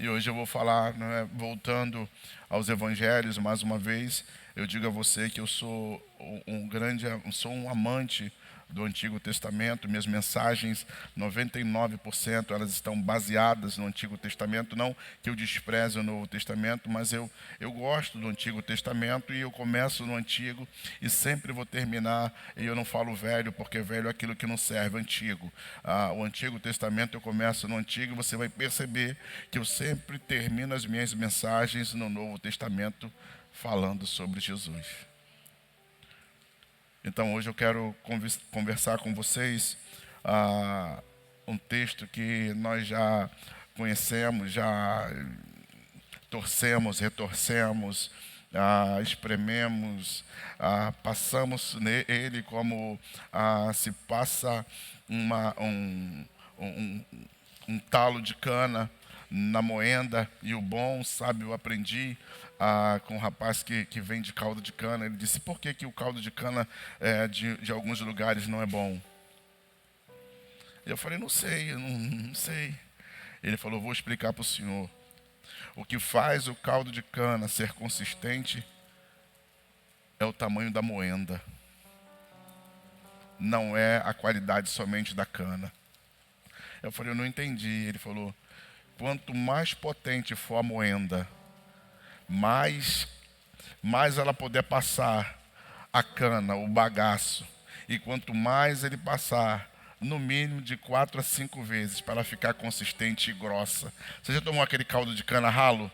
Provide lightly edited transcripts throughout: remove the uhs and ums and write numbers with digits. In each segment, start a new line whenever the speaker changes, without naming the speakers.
E hoje eu vou falar, né, voltando aos evangelhos mais uma vez. Eu digo a você que eu sou sou um amante do Antigo Testamento. Minhas mensagens, 99% elas estão baseadas no Antigo Testamento. Não que eu despreze o Novo Testamento, mas eu gosto do Antigo Testamento e eu começo no Antigo e sempre vou terminar. E eu não falo velho, porque velho é aquilo que não serve, antigo. O Antigo Testamento eu começo no Antigo e você vai perceber que eu sempre termino as minhas mensagens no Novo Testamento falando sobre Jesus. Então hoje eu quero conversar com vocês um texto que nós já conhecemos, já torcemos, retorcemos, esprememos, passamos nele como se passa um talo de cana na moenda. E o bom, sabe, eu aprendi com um rapaz que vem de caldo de cana. Ele disse: por que o caldo de cana de alguns lugares não é bom? Eu falei: não sei, eu não sei. Ele falou: vou explicar para o senhor. O que faz o caldo de cana ser consistente é o tamanho da moenda, não é a qualidade somente da cana. Eu falei: eu não entendi. Ele falou: quanto mais potente for a moenda, mais ela puder passar a cana, o bagaço. E quanto mais ele passar, no mínimo de 4 a 5 vezes, para ela ficar consistente e grossa. Você já tomou aquele caldo de cana ralo?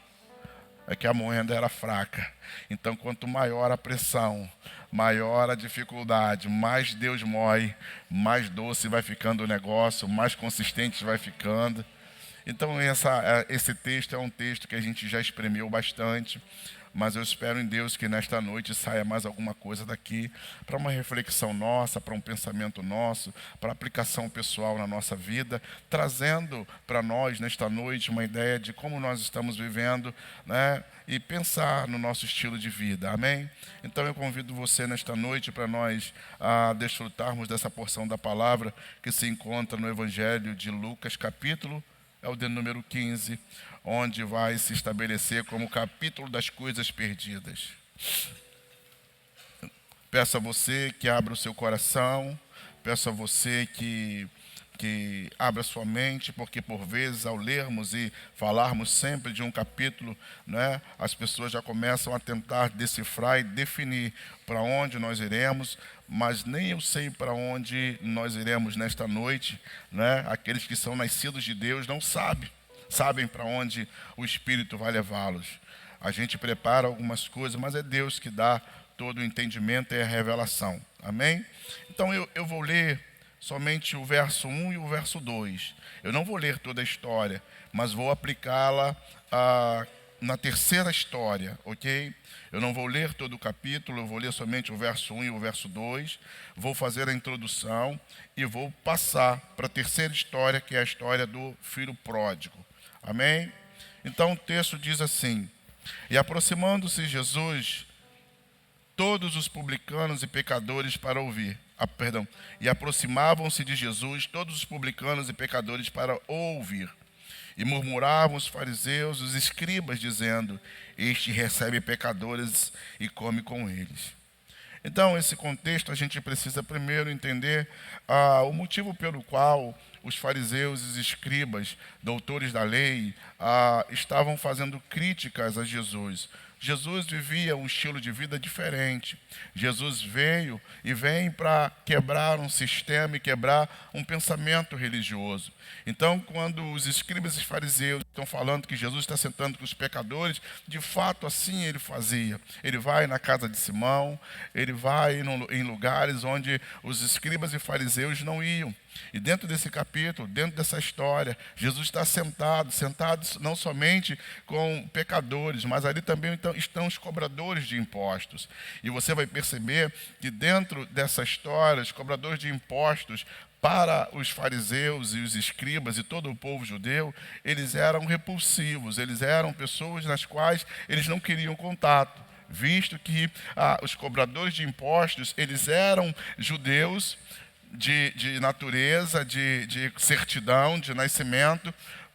É que a moenda era fraca. Então, quanto maior a pressão, maior a dificuldade, mais Deus moe, mais doce vai ficando o negócio, mais consistente vai ficando. Então, esse texto é um texto que a gente já espremeu bastante, mas eu espero em Deus que nesta noite saia mais alguma coisa daqui para uma reflexão nossa, para um pensamento nosso, para aplicação pessoal na nossa vida, trazendo para nós nesta noite uma ideia de como nós estamos vivendo, né? E pensar no nosso estilo de vida, amém? Então eu convido você nesta noite para nós desfrutarmos dessa porção da palavra que se encontra no Evangelho de Lucas, capítulo é o de número 15, onde vai se estabelecer como capítulo das coisas perdidas. Peço a você que abra o seu coração, peço a você que abra sua mente, porque por vezes ao lermos e falarmos sempre de um capítulo, né, as pessoas já começam a tentar decifrar e definir para onde nós iremos, mas nem eu sei para onde nós iremos nesta noite, né? Aqueles que são nascidos de Deus não sabem para onde o Espírito vai levá-los. A gente prepara algumas coisas, mas é Deus que dá todo o entendimento e a revelação. Amém? Então eu vou ler somente o verso 1 e o verso 2. Eu não vou ler toda a história, mas vou aplicá-la na terceira história, ok? Eu não vou ler todo o capítulo, eu vou ler somente o verso 1 e o verso 2. Vou fazer a introdução e vou passar para a terceira história, que é a história do filho pródigo. Amém? Então o texto diz assim: e aproximando-se Jesus, todos os publicanos e pecadores para ouvir. E aproximavam-se de Jesus todos os publicanos e pecadores para ouvir. E murmuravam os fariseus, os escribas, dizendo: este recebe pecadores e come com eles. Então, esse contexto a gente precisa primeiro entender o motivo pelo qual os fariseus e os escribas, doutores da lei, estavam fazendo críticas a Jesus. Jesus vivia um estilo de vida diferente. Jesus veio e vem para quebrar um sistema e quebrar um pensamento religioso. Então, quando os escribas e fariseus estão falando que Jesus está sentando com os pecadores, de fato assim ele fazia. Ele vai na casa de Simão, ele vai em lugares onde os escribas e fariseus não iam. E dentro desse capítulo, dentro dessa história, Jesus está sentado não somente com pecadores, mas ali também estão os cobradores de impostos. E você vai perceber que dentro dessa história, os cobradores de impostos, para os fariseus e os escribas e todo o povo judeu, eles eram repulsivos, eles eram pessoas nas quais eles não queriam contato, visto que os cobradores de impostos, eles eram judeus de natureza, de certidão, de nascimento,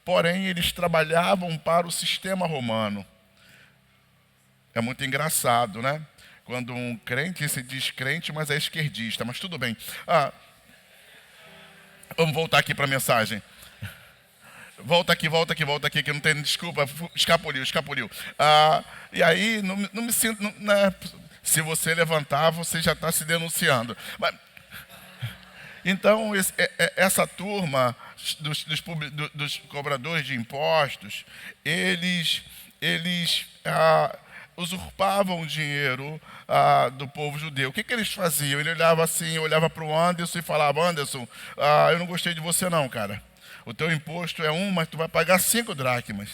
porém eles trabalhavam para o sistema romano. É muito engraçado, né? Quando um crente se diz crente, mas é esquerdista, mas tudo bem. Vamos voltar aqui para a mensagem. Volta aqui, que não tem desculpa, escapuliu. E aí, não me sinto... né? Se você levantar, você já está se denunciando. Então, essa turma dos cobradores de impostos, eles usurpavam o dinheiro do povo judeu. O que eles faziam? Ele olhava assim, olhava para o Anderson e falava: Anderson, eu não gostei de você não, cara. O teu imposto é 1, mas tu vai pagar 5 dracmas.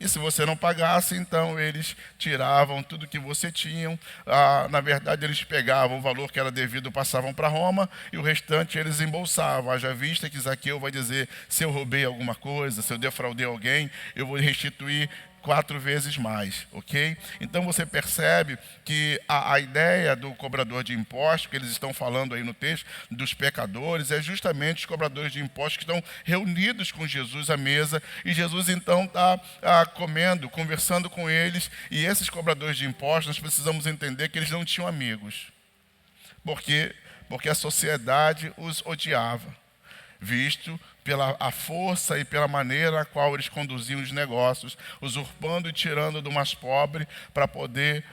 E se você não pagasse, então eles tiravam tudo que você tinha. Na verdade, eles pegavam o valor que era devido, passavam para Roma, e o restante eles embolsavam. Haja vista que Zaqueu vai dizer: se eu roubei alguma coisa, se eu defraudei alguém, eu vou restituir 4 vezes mais, ok? Então você percebe que a ideia do cobrador de impostos, que eles estão falando aí no texto, dos pecadores, é justamente os cobradores de impostos que estão reunidos com Jesus à mesa, e Jesus então está comendo, conversando com eles, e esses cobradores de impostos, nós precisamos entender que eles não tinham amigos. Por quê? Porque a sociedade os odiava, visto pela a força e pela maneira a qual eles conduziam os negócios, usurpando e tirando do mais pobre para poder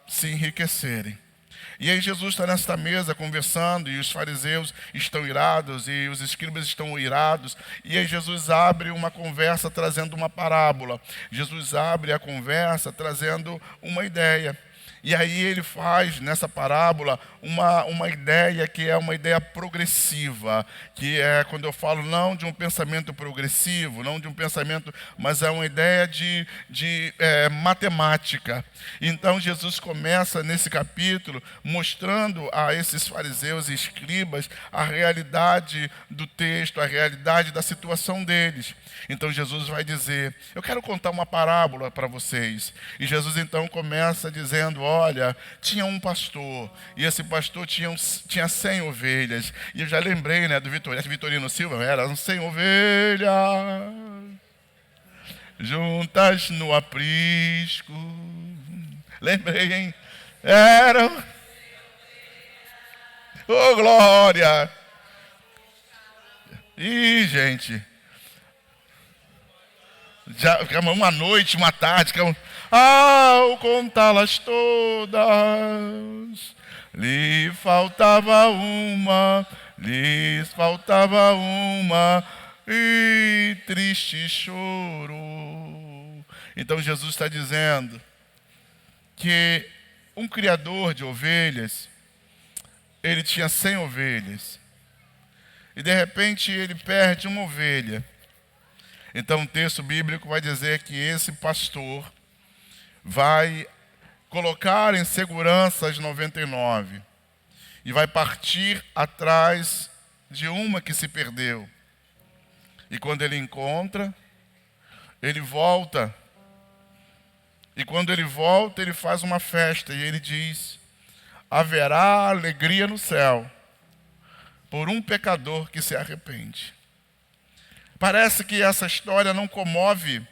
se enriquecerem. E aí Jesus está nesta mesa conversando, e os fariseus estão irados, e os escribas estão irados, e aí Jesus abre uma conversa trazendo uma parábola. Jesus abre a conversa trazendo uma ideia. E aí ele faz nessa parábola uma ideia que é uma ideia progressiva, que é quando eu falo não de um pensamento progressivo, não de um pensamento, mas é uma ideia de matemática. Então Jesus começa nesse capítulo mostrando a esses fariseus e escribas a realidade do texto, a realidade da situação deles. Então Jesus vai dizer: eu quero contar uma parábola para vocês. E Jesus então começa dizendo: olha, tinha um pastor, e esse pastor tinha 100 ovelhas. E eu já lembrei, né, do Vitorino Silva, eram 100 ovelhas, juntas no aprisco. Lembrei, hein? Eram... Oh, glória! Ih, gente... Já ficamos uma noite, uma tarde, ao contá-las todas, lhes faltava uma, e triste choro. Então Jesus está dizendo que um criador de ovelhas, ele tinha 100 ovelhas, e de repente ele perde uma ovelha. Então o texto bíblico vai dizer que esse pastor vai colocar em segurança as 99 e vai partir atrás de uma que se perdeu. E quando ele encontra, ele volta. E quando ele volta, ele faz uma festa e ele diz: haverá alegria no céu por um pecador que se arrepende. Parece que essa história não comove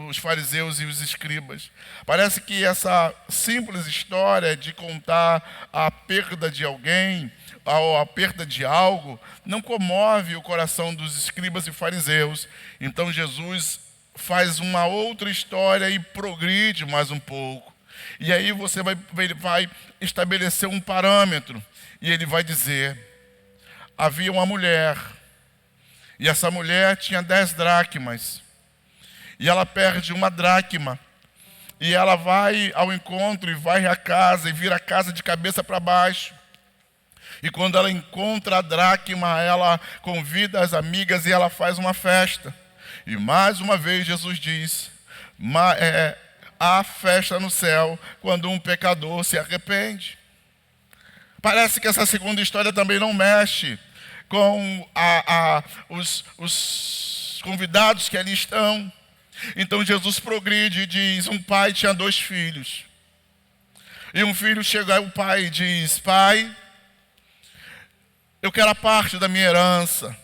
os fariseus e os escribas. Parece que essa simples história de contar a perda de alguém, ou a perda de algo, não comove o coração dos escribas e fariseus. Então Jesus faz uma outra história e progride mais um pouco. E aí você vai estabelecer um parâmetro. E ele vai dizer: havia uma mulher, e essa mulher tinha 10 dracmas, e ela perde uma dracma, e ela vai ao encontro e vai à casa, e vira a casa de cabeça para baixo. E quando ela encontra a dracma, ela convida as amigas e ela faz uma festa. E mais uma vez Jesus diz: há festa no céu quando um pecador se arrepende. Parece que essa segunda história também não mexe com os convidados que ali estão. Então Jesus progride e diz: um pai tinha 2 filhos. E um filho chega ao pai e diz: pai, eu quero a parte da minha herança.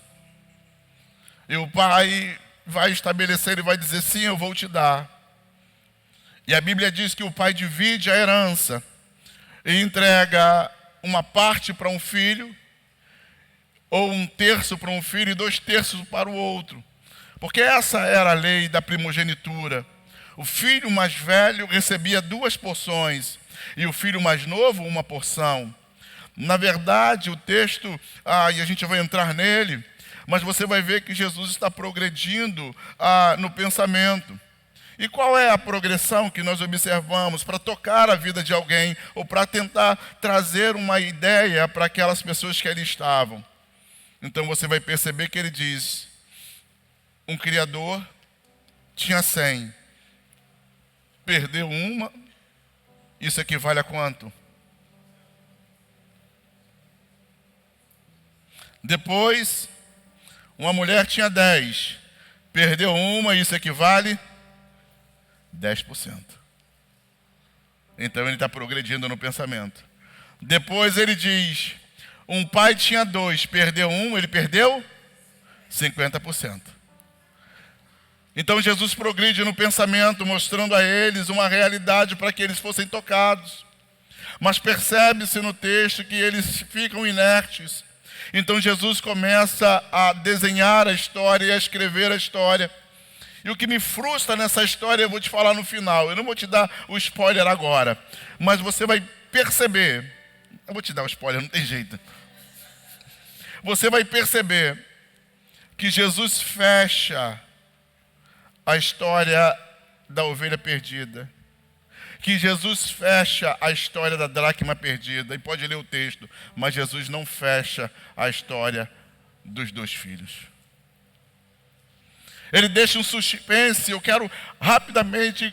E o pai vai estabelecer e vai dizer, sim, eu vou te dar. E a Bíblia diz que o pai divide a herança e entrega uma parte para um filho, ou 1/3 para um filho e 2/3 para o outro. Porque essa era a lei da primogenitura. O filho mais velho recebia 2 porções e o filho mais novo 1 porção. Na verdade, o texto, e a gente vai entrar nele, mas você vai ver que Jesus está progredindo no pensamento. E qual é a progressão que nós observamos para tocar a vida de alguém ou para tentar trazer uma ideia para aquelas pessoas que ali estavam? Então você vai perceber que ele diz, um criador tinha 100, perdeu 1, isso equivale a quanto? Depois, uma mulher tinha 10, perdeu 1, isso equivale 10%. Então ele está progredindo no pensamento. Depois ele diz, um pai tinha 2, perdeu 1, ele perdeu 50%. Então Jesus progride no pensamento, mostrando a eles uma realidade para que eles fossem tocados. Mas percebe-se no texto que eles ficam inertes. Então Jesus começa a desenhar a história e a escrever a história. E o que me frustra nessa história eu vou te falar no final. Eu não vou te dar o spoiler agora, mas você vai perceber. Eu vou te dar o spoiler, não tem jeito. Você vai perceber que Jesus fecha a história da ovelha perdida. Que Jesus fecha a história da dracma perdida. E pode ler o texto, mas Jesus não fecha a história dos 2 filhos. Ele deixa um suspense. Eu quero rapidamente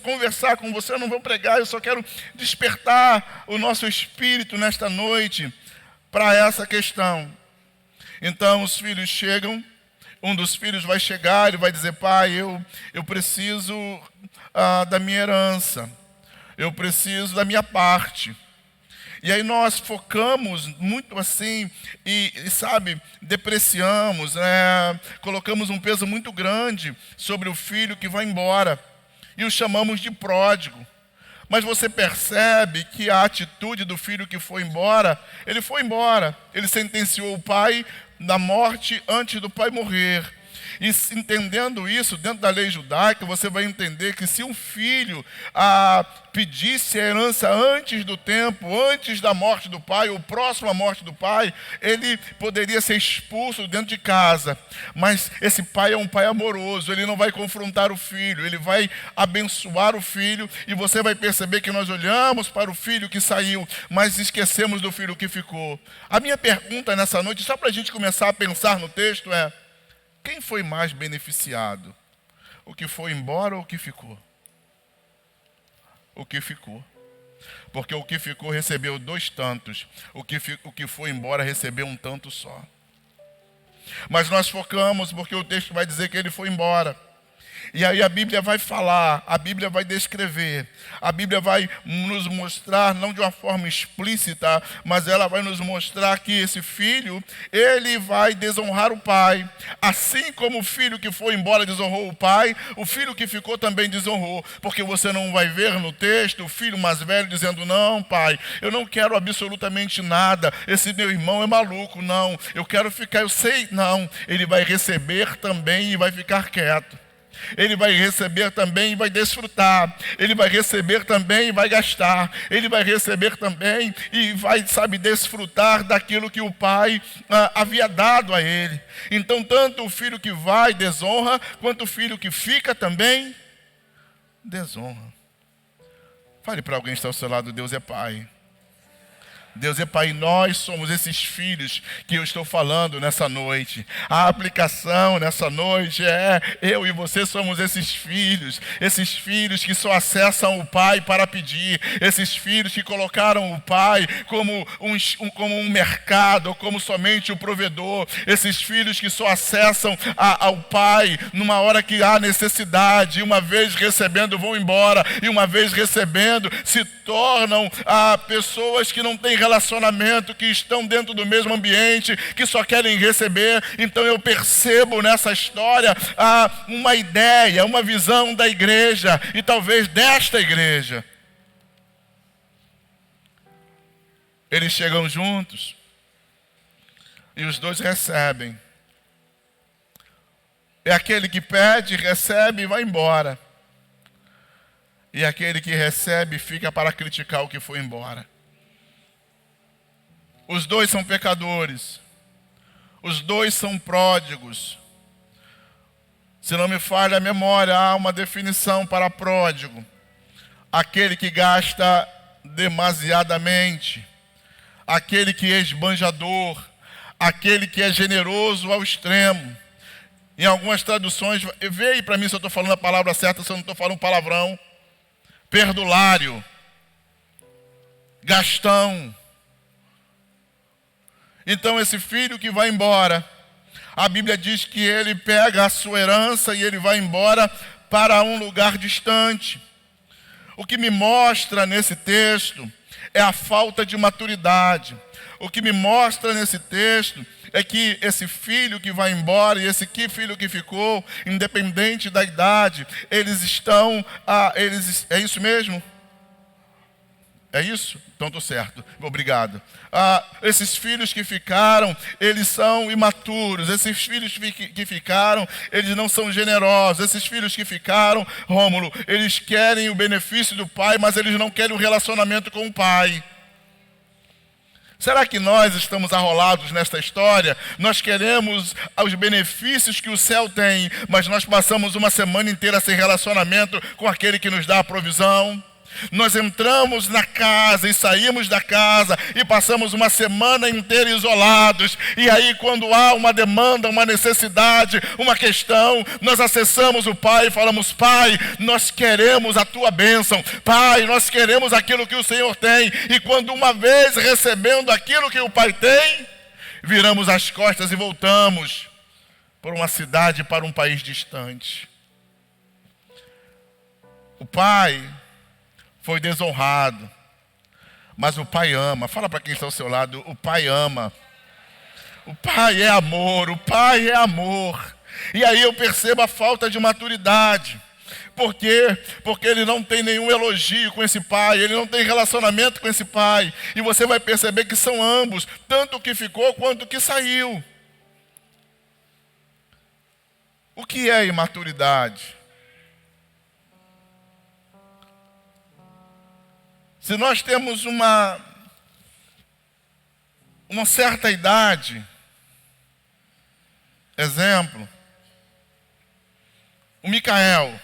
conversar com você. Eu não vou pregar, eu só quero despertar o nosso espírito nesta noite para essa questão. Então os filhos chegam. Um dos filhos vai chegar e vai dizer, pai, eu preciso da minha herança. Eu preciso da minha parte. E aí nós focamos muito assim e sabe, depreciamos, colocamos um peso muito grande sobre o filho que vai embora. E o chamamos de pródigo. Mas você percebe que a atitude do filho que foi embora, ele foi embora. Ele sentenciou o pai na morte antes do pai morrer. E entendendo isso, dentro da lei judaica, você vai entender que se um filho pedisse a herança antes do tempo, antes da morte do pai, ou próximo à morte do pai, ele poderia ser expulso dentro de casa. Mas esse pai é um pai amoroso, ele não vai confrontar o filho, ele vai abençoar o filho, e você vai perceber que nós olhamos para o filho que saiu, mas esquecemos do filho que ficou. A minha pergunta nessa noite, só para a gente começar a pensar no texto, é: quem foi mais beneficiado? O que foi embora ou o que ficou? O que ficou. Porque o que ficou recebeu 2 tantos. O que foi embora recebeu 1 tanto só. Mas nós focamos porque o texto vai dizer que ele foi embora. E aí a Bíblia vai falar, a Bíblia vai descrever, a Bíblia vai nos mostrar, não de uma forma explícita, mas ela vai nos mostrar que esse filho, ele vai desonrar o pai. Assim como o filho que foi embora desonrou o pai, o filho que ficou também desonrou. Porque você não vai ver no texto o filho mais velho dizendo, não pai, eu não quero absolutamente nada, esse meu irmão é maluco, não, eu quero ficar, eu sei, não. Ele vai receber também e vai ficar quieto. Ele vai receber também e vai desfrutar. Ele vai receber também e vai gastar. Ele vai receber também e vai, desfrutar daquilo que o pai havia dado a ele. Então, tanto o filho que vai desonra, quanto o filho que fica também desonra. Fale para alguém que está ao seu lado, Deus é Pai. Deus é Pai, nós somos esses filhos que eu estou falando nessa noite. A aplicação nessa noite eu e você somos esses filhos que só acessam o Pai para pedir, esses filhos que colocaram o Pai como um mercado, ou como somente o provedor, esses filhos que só acessam ao Pai numa hora que há necessidade, e uma vez recebendo vão embora, e uma vez recebendo se tornam pessoas que não têm relacionamento, que estão dentro do mesmo ambiente, que só querem receber. Então eu percebo nessa história uma ideia, uma visão da igreja, e talvez desta igreja. Eles chegam juntos e os dois recebem. É aquele que pede, recebe e vai embora. E aquele que recebe fica para criticar o que foi embora. Os dois são pecadores. Os dois são pródigos. Se não me falha a memória, há uma definição para pródigo: aquele que gasta demasiadamente, aquele que é esbanjador, aquele que é generoso ao extremo. Em algumas traduções, vê aí para mim se eu estou falando a palavra certa, se eu não estou falando palavrão. Perdulário, gastão. Então esse filho que vai embora, a Bíblia diz que ele pega a sua herança e ele vai embora para um lugar distante. O que me mostra nesse texto é a falta de maturidade. O que me mostra nesse texto é que esse filho que vai embora e esse filho que ficou, independente da idade, eles estão... é isso mesmo? É isso? Então estou certo. Obrigado. Esses filhos que ficaram, eles são imaturos. Esses filhos que ficaram, eles não são generosos. Esses filhos que ficaram, Rômulo, eles querem o benefício do pai, mas eles não querem o relacionamento com o pai. Será que nós estamos arrolados nesta história? Nós queremos os benefícios que o céu tem, mas nós passamos uma semana inteira sem relacionamento com aquele que nos dá a provisão. Nós entramos na casa e saímos da casa e passamos uma semana inteira isolados. E aí quando há uma demanda, uma necessidade, uma questão, nós acessamos o Pai e falamos: Pai, nós queremos a Tua bênção. Pai, nós queremos aquilo que o Senhor tem. E quando uma vez recebendo aquilo que o Pai tem, viramos as costas e voltamos para uma cidade, para um país distante. O Pai foi desonrado, mas o Pai ama. Fala para quem está ao seu lado: o Pai ama. O Pai é amor, o Pai é amor. E aí eu percebo a falta de maturidade. Por quê? Porque ele não tem nenhum elogio com esse pai, ele não tem relacionamento com esse pai. E você vai perceber que são ambos, tanto o que ficou quanto o que saiu. O que é imaturidade? Se nós temos uma certa idade, exemplo, o Micael,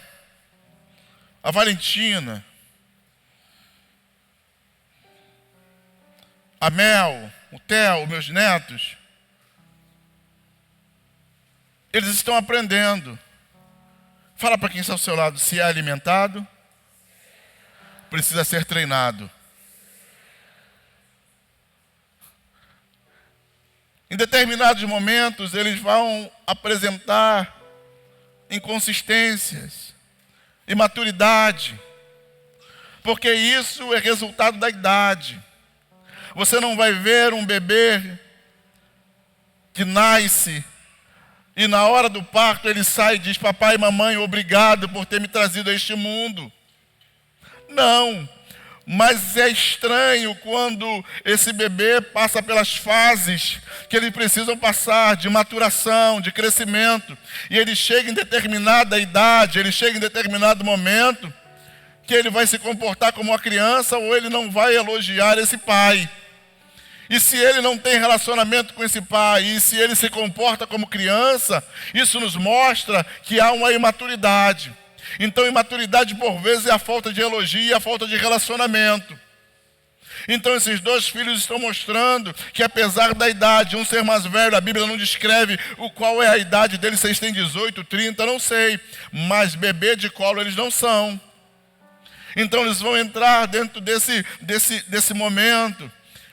a Valentina, a Mel, o Theo, meus netos, eles estão aprendendo. Fala para quem está ao seu lado: se é alimentado, precisa ser treinado. Em determinados momentos, eles vão apresentar inconsistências, imaturidade, porque isso é resultado da idade. Você não vai ver um bebê que nasce e na hora do parto ele sai e diz: papai e mamãe, obrigado por ter me trazido a este mundo. Não, mas é estranho quando esse bebê passa pelas fases que eles precisam passar, de maturação, de crescimento, e ele chega em determinada idade, ele chega em determinado momento, que ele vai se comportar como uma criança ou ele não vai elogiar esse pai. E se ele não tem relacionamento com esse pai, e se ele se comporta como criança, isso nos mostra que há uma imaturidade. Então, imaturidade por vezes é a falta de elogio e a falta de relacionamento. Então, esses dois filhos estão mostrando que apesar da idade, um ser mais velho, a Bíblia não descreve qual é a idade deles, se eles têm 18, 30, não sei. Mas bebê de colo eles não são. Então, eles vão entrar dentro desse momento,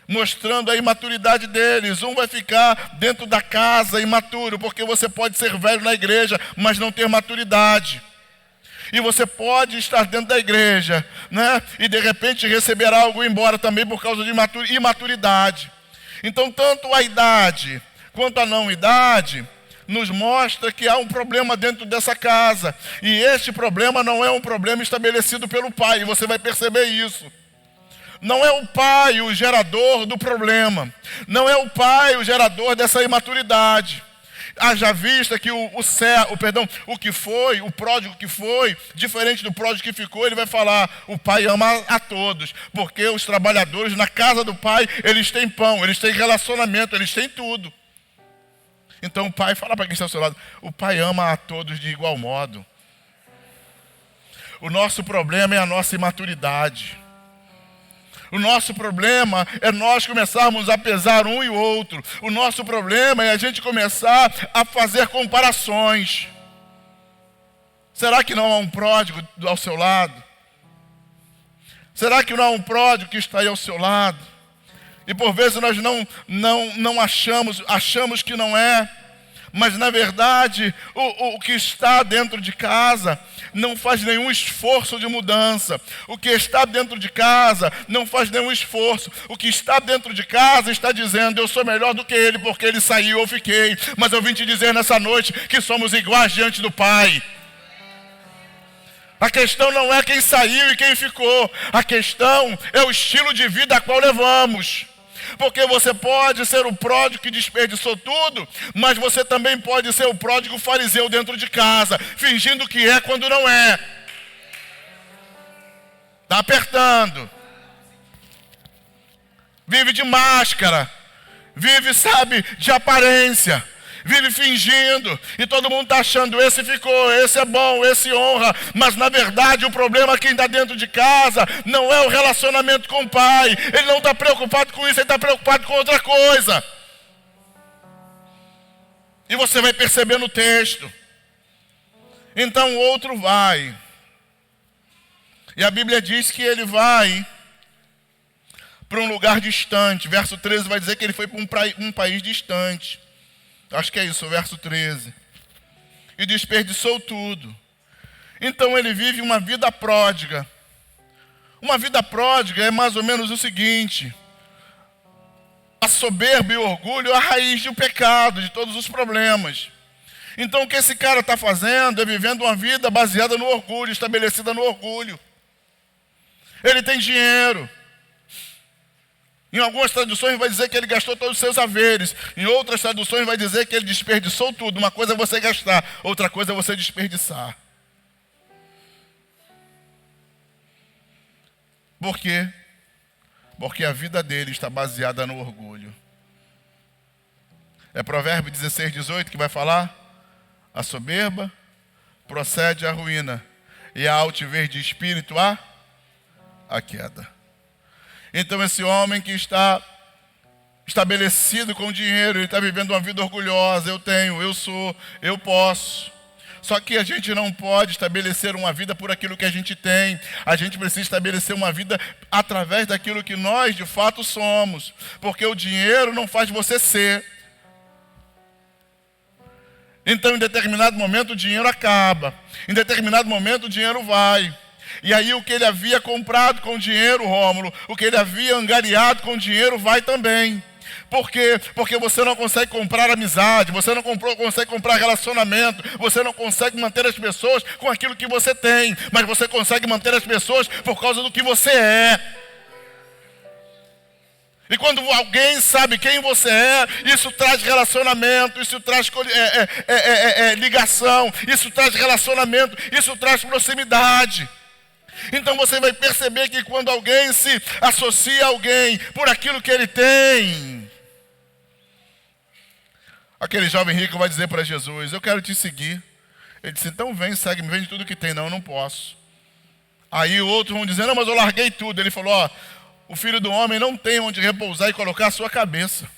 mostrando a imaturidade deles. Um vai ficar dentro da casa imaturo, porque você pode ser velho na igreja, mas não ter maturidade. E você pode estar dentro da igreja, né? E de repente receber algo embora também por causa de imaturidade. Então, tanto a idade quanto a não idade nos mostra que há um problema dentro dessa casa. E este problema não é um problema estabelecido pelo pai, e você vai perceber isso. Não é o pai o gerador do problema. Não é o pai o gerador dessa imaturidade. Haja vista que o pródigo que foi, diferente do pródigo que ficou, ele vai falar, o pai ama a todos, porque os trabalhadores na casa do pai, eles têm pão, eles têm relacionamento, eles têm tudo. Então o pai, fala para quem está ao seu lado, o pai ama a todos de igual modo. O nosso problema é a nossa imaturidade. O nosso problema é nós começarmos a pesar um e o outro. O nosso problema é a gente começar a fazer comparações. Será que não há um pródigo ao seu lado? Será que não há um pródigo que está aí ao seu lado? E por vezes nós não achamos que não é. Mas na verdade, o que está dentro de casa não faz nenhum esforço de mudança. O que está dentro de casa não faz nenhum esforço. O que está dentro de casa está dizendo, eu sou melhor do que ele, porque ele saiu, eu fiquei. Mas eu vim te dizer nessa noite que somos iguais diante do Pai. A questão não é quem saiu e quem ficou. A questão é o estilo de vida a qual levamos. Porque você pode ser o pródigo que desperdiçou tudo, mas você também pode ser o pródigo fariseu dentro de casa, fingindo que é quando não é. Está apertando. Vive de máscara. Vive, de aparência. Vive fingindo, e todo mundo está achando, esse ficou, esse é bom, esse honra. Mas na verdade o problema quem está dentro de casa não é o relacionamento com o pai. Ele não está preocupado com isso, ele está preocupado com outra coisa. E você vai perceber no texto. Então o outro vai. E a Bíblia diz que ele vai para um lugar distante. Verso 13 vai dizer que ele foi para um país distante. Acho que é isso, o verso 13. E desperdiçou tudo. Então ele vive uma vida pródiga. Uma vida pródiga é mais ou menos o seguinte: a soberba e o orgulho é a raiz do pecado, de todos os problemas. Então o que esse cara está fazendo é vivendo uma vida baseada no orgulho, estabelecida no orgulho. Ele tem dinheiro. Em algumas traduções vai dizer que ele gastou todos os seus haveres. Em outras traduções vai dizer que ele desperdiçou tudo. Uma coisa é você gastar, outra coisa é você desperdiçar. Por quê? Porque a vida dele está baseada no orgulho. É Provérbio 16, 18 que vai falar: a soberba procede à ruína, e a altivez de espírito a queda. Então esse homem que está estabelecido com dinheiro, ele está vivendo uma vida orgulhosa. Eu tenho, eu sou, eu posso. Só que a gente não pode estabelecer uma vida por aquilo que a gente tem. A gente precisa estabelecer uma vida através daquilo que nós de fato somos. Porque o dinheiro não faz você ser. Então em determinado momento o dinheiro acaba. Em determinado momento o dinheiro vai. E aí o que ele havia comprado com dinheiro, Rômulo, o que ele havia angariado com dinheiro vai também. Por quê? Porque você não consegue comprar amizade, você não consegue comprar relacionamento, você não consegue manter as pessoas com aquilo que você tem, mas você consegue manter as pessoas por causa do que você é. E quando alguém sabe quem você é, isso traz relacionamento, isso traz ligação, isso traz relacionamento, isso traz proximidade. Então você vai perceber que quando alguém se associa a alguém por aquilo que ele tem, aquele jovem rico vai dizer para Jesus: eu quero te seguir. Ele disse: então vem, segue-me, vende tudo que tem. Não, eu não posso. Aí o outro vão dizer: não, mas eu larguei tudo. Ele falou: o filho do homem não tem onde repousar e colocar a sua cabeça.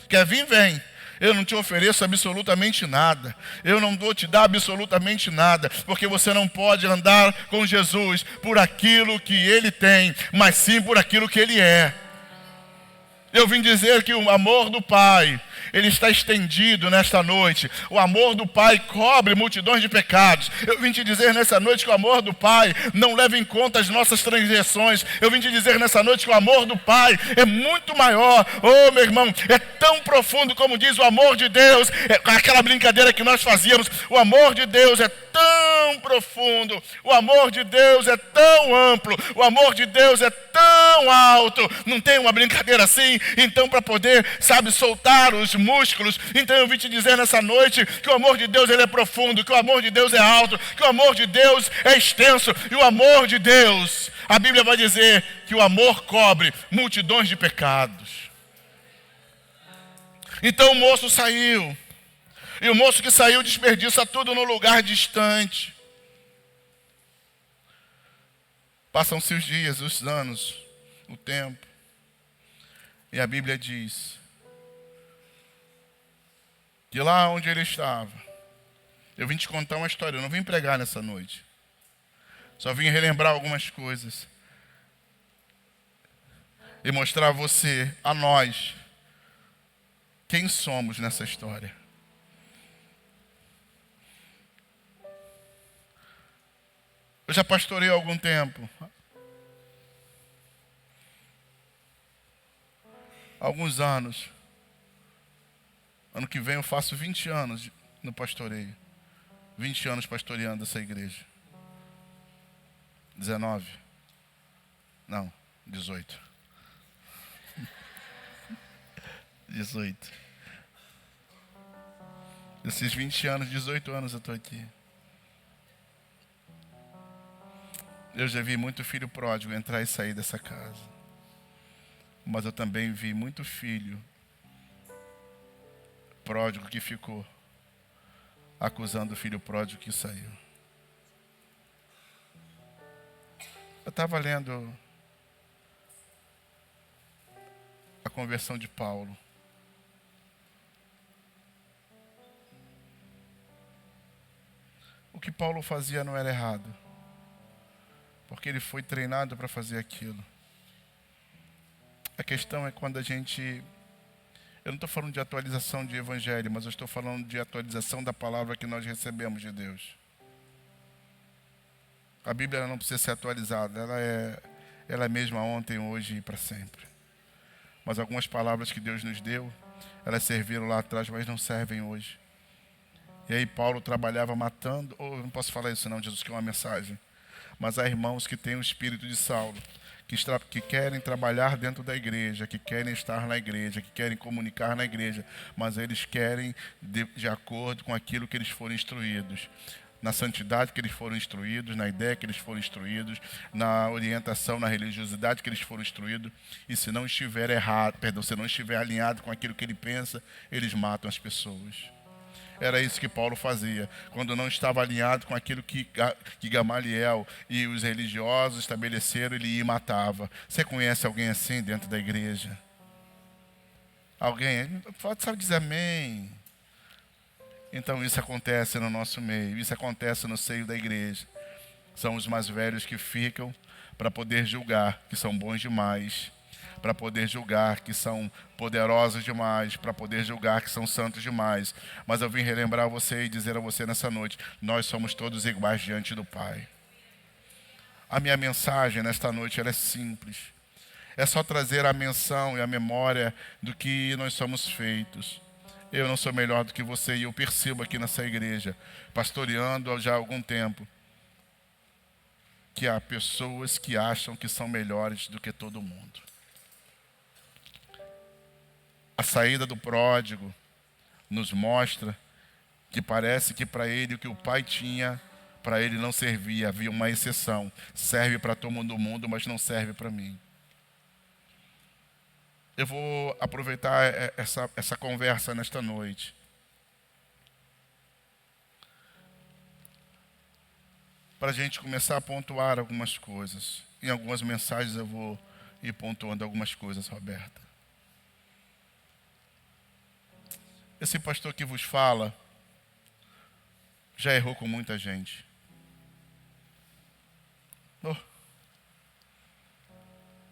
Quer vir, vem. Eu não te ofereço absolutamente nada. Eu não vou te dar absolutamente nada. Porque você não pode andar com Jesus por aquilo que Ele tem, mas sim por aquilo que Ele é. Eu vim dizer que o amor do Pai, ele está estendido nesta noite. O amor do Pai cobre multidões de pecados. Eu vim te dizer nessa noite que o amor do Pai não leva em conta as nossas transgressões. Eu vim te dizer nessa noite que o amor do Pai é muito maior. Oh, meu irmão, é tão profundo como diz o amor de Deus. É aquela brincadeira que nós fazíamos. O amor de Deus é tão profundo. O amor de Deus é tão amplo. O amor de Deus é tão alto. Não tem uma brincadeira assim? Então, para poder, soltar os músculos, então eu vim te dizer nessa noite que o amor de Deus ele é profundo, que o amor de Deus é alto, que o amor de Deus é extenso, e o amor de Deus, a Bíblia vai dizer que o amor cobre multidões de pecados. Então o moço saiu, e o moço que saiu desperdiça tudo no lugar distante. Passam-se os dias, os anos, o tempo. E a Bíblia diz que lá onde ele estava, eu vim te contar uma história, eu não vim pregar nessa noite. Só vim relembrar algumas coisas. E mostrar a você, a nós, quem somos nessa história. Eu já pastorei há algum tempo. Alguns anos. Ano que vem eu faço 20 anos no pastoreio. 20 anos pastoreando essa igreja. 19. Não, 18. 18. Esses 20 anos, 18 anos eu estou aqui. Eu já vi muito filho pródigo entrar e sair dessa casa. Mas eu também vi muito filho pródigo que ficou acusando o filho pródigo que saiu. Eu estava lendo a conversão de Paulo. O que Paulo fazia não era errado, porque ele foi treinado para fazer aquilo. A questão é quando a gente... Eu não estou falando de atualização de evangelho, mas eu estou falando de atualização da palavra que nós recebemos de Deus. A Bíblia não precisa ser atualizada, ela é a mesma ontem, hoje e para sempre. Mas algumas palavras que Deus nos deu, elas serviram lá atrás, mas não servem hoje. E aí Paulo trabalhava matando, ou eu não posso falar isso não, Jesus, que é uma mensagem. Mas há irmãos que têm o espírito de Saulo, que querem trabalhar dentro da igreja, que querem estar na igreja, que querem comunicar na igreja, mas eles querem de acordo com aquilo que eles foram instruídos, na santidade que eles foram instruídos, na ideia que eles foram instruídos, na orientação, na religiosidade que eles foram instruídos, e se não estiver errado, se não estiver alinhado com aquilo que ele pensa, eles matam as pessoas. Era isso que Paulo fazia. Quando não estava alinhado com aquilo que Gamaliel e os religiosos estabeleceram, ele ia e matava. Você conhece alguém assim dentro da igreja? Alguém? Sabe dizer amém? Então isso acontece no nosso meio. Isso acontece no seio da igreja. São os mais velhos que ficam para poder julgar que são bons demais, para poder julgar que são poderosos demais, para poder julgar que são santos demais. Mas eu vim relembrar você e dizer a você nessa noite, nós somos todos iguais diante do Pai. A minha mensagem nesta noite ela é simples. É só trazer a menção e a memória do que nós somos feitos. Eu não sou melhor do que você e eu percebo aqui nessa igreja, pastoreando já há algum tempo, que há pessoas que acham que são melhores do que todo mundo. A saída do pródigo nos mostra que parece que para ele o que o pai tinha, para ele não servia. Havia uma exceção. Serve para todo mundo, mas não serve para mim. Eu vou aproveitar essa conversa nesta noite. Para a gente começar a pontuar algumas coisas. Em algumas mensagens eu vou ir pontuando algumas coisas, Roberta. Esse pastor que vos fala já errou com muita gente.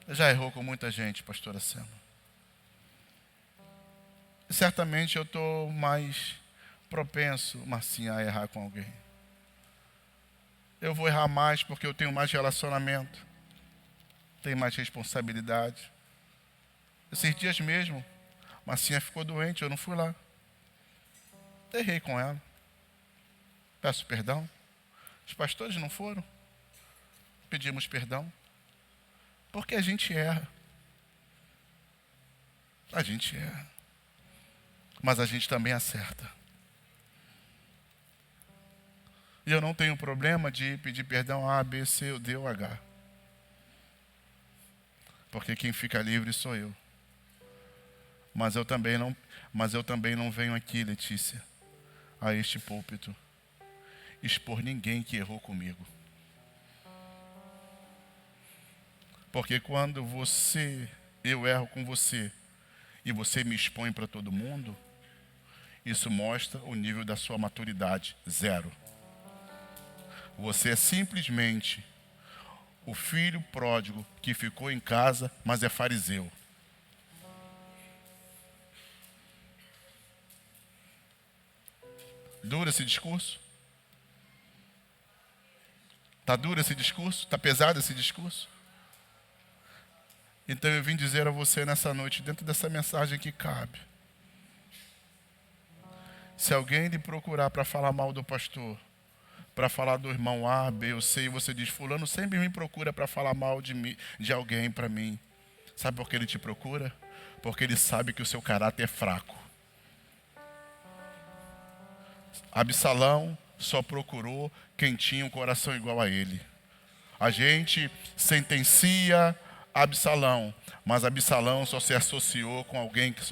Já errou com muita gente, pastora Sema. certamente eu estou mais propenso, Marcinha, a errar com alguém. Eu vou errar mais porque eu tenho mais relacionamento, tenho mais responsabilidade. Esses dias mesmo, Marcinha ficou doente, eu não fui lá. Errei com ela. Peço perdão. Os pastores não foram. Pedimos perdão. Porque a gente erra. A gente erra. Mas a gente também acerta. E eu não tenho problema de pedir perdão A, B, C, D ou H. Porque quem fica livre sou eu. Mas eu também não venho aqui, Letícia, a este púlpito, expor ninguém que errou comigo. Porque quando eu erro com você, e você me expõe para todo mundo, isso mostra o nível da sua maturidade, 0. Você é simplesmente o filho pródigo que ficou em casa, mas é fariseu. Duro esse discurso? Está duro esse discurso? Está pesado esse discurso? Então eu vim dizer a você nessa noite, dentro dessa mensagem que cabe. Se alguém lhe procurar para falar mal do pastor, para falar do irmão A, B, eu sei, e você diz, fulano sempre me procura para falar mal de alguém para mim. Sabe por que ele te procura? Porque ele sabe que o seu caráter é fraco. Absalão só procurou quem tinha um coração igual a ele. A gente sentencia Absalão, mas Absalão só se associou com alguém que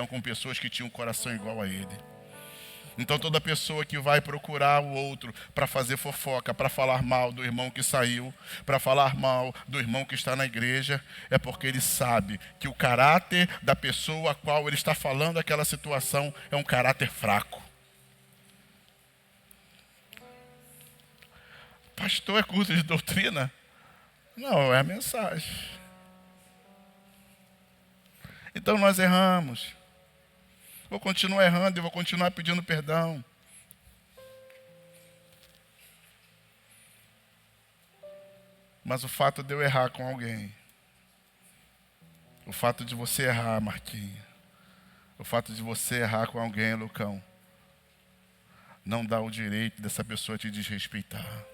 com pessoas que tinham um coração igual a ele. Então toda pessoa que vai procurar o outro para fazer fofoca, para falar mal do irmão que saiu, para falar mal do irmão que está na igreja, é porque ele sabe que o caráter da pessoa a qual ele está falando aquela situação é um caráter fraco. Pastor, é curso de doutrina? Não, é a mensagem. Então nós erramos. Vou continuar errando e vou continuar pedindo perdão. Mas o fato de eu errar com alguém, o fato de você errar, Marquinhos, o fato de você errar com alguém, Lucão, não dá o direito dessa pessoa te desrespeitar.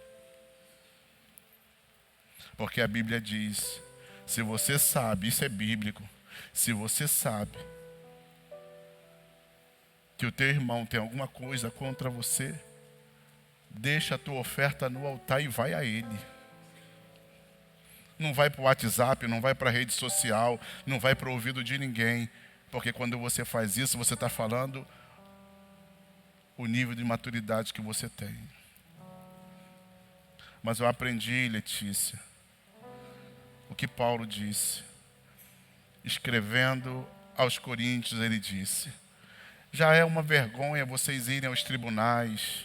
Porque a Bíblia diz, se você sabe, isso é bíblico, se você sabe que o teu irmão tem alguma coisa contra você, deixa a tua oferta no altar e vai a ele. Não vai para o WhatsApp, não vai para a rede social, não vai para o ouvido de ninguém. Porque quando você faz isso, você está falando o nível de maturidade que você tem. Mas eu aprendi, Letícia, o que Paulo disse. Escrevendo aos Coríntios, ele disse, já é uma vergonha vocês irem aos tribunais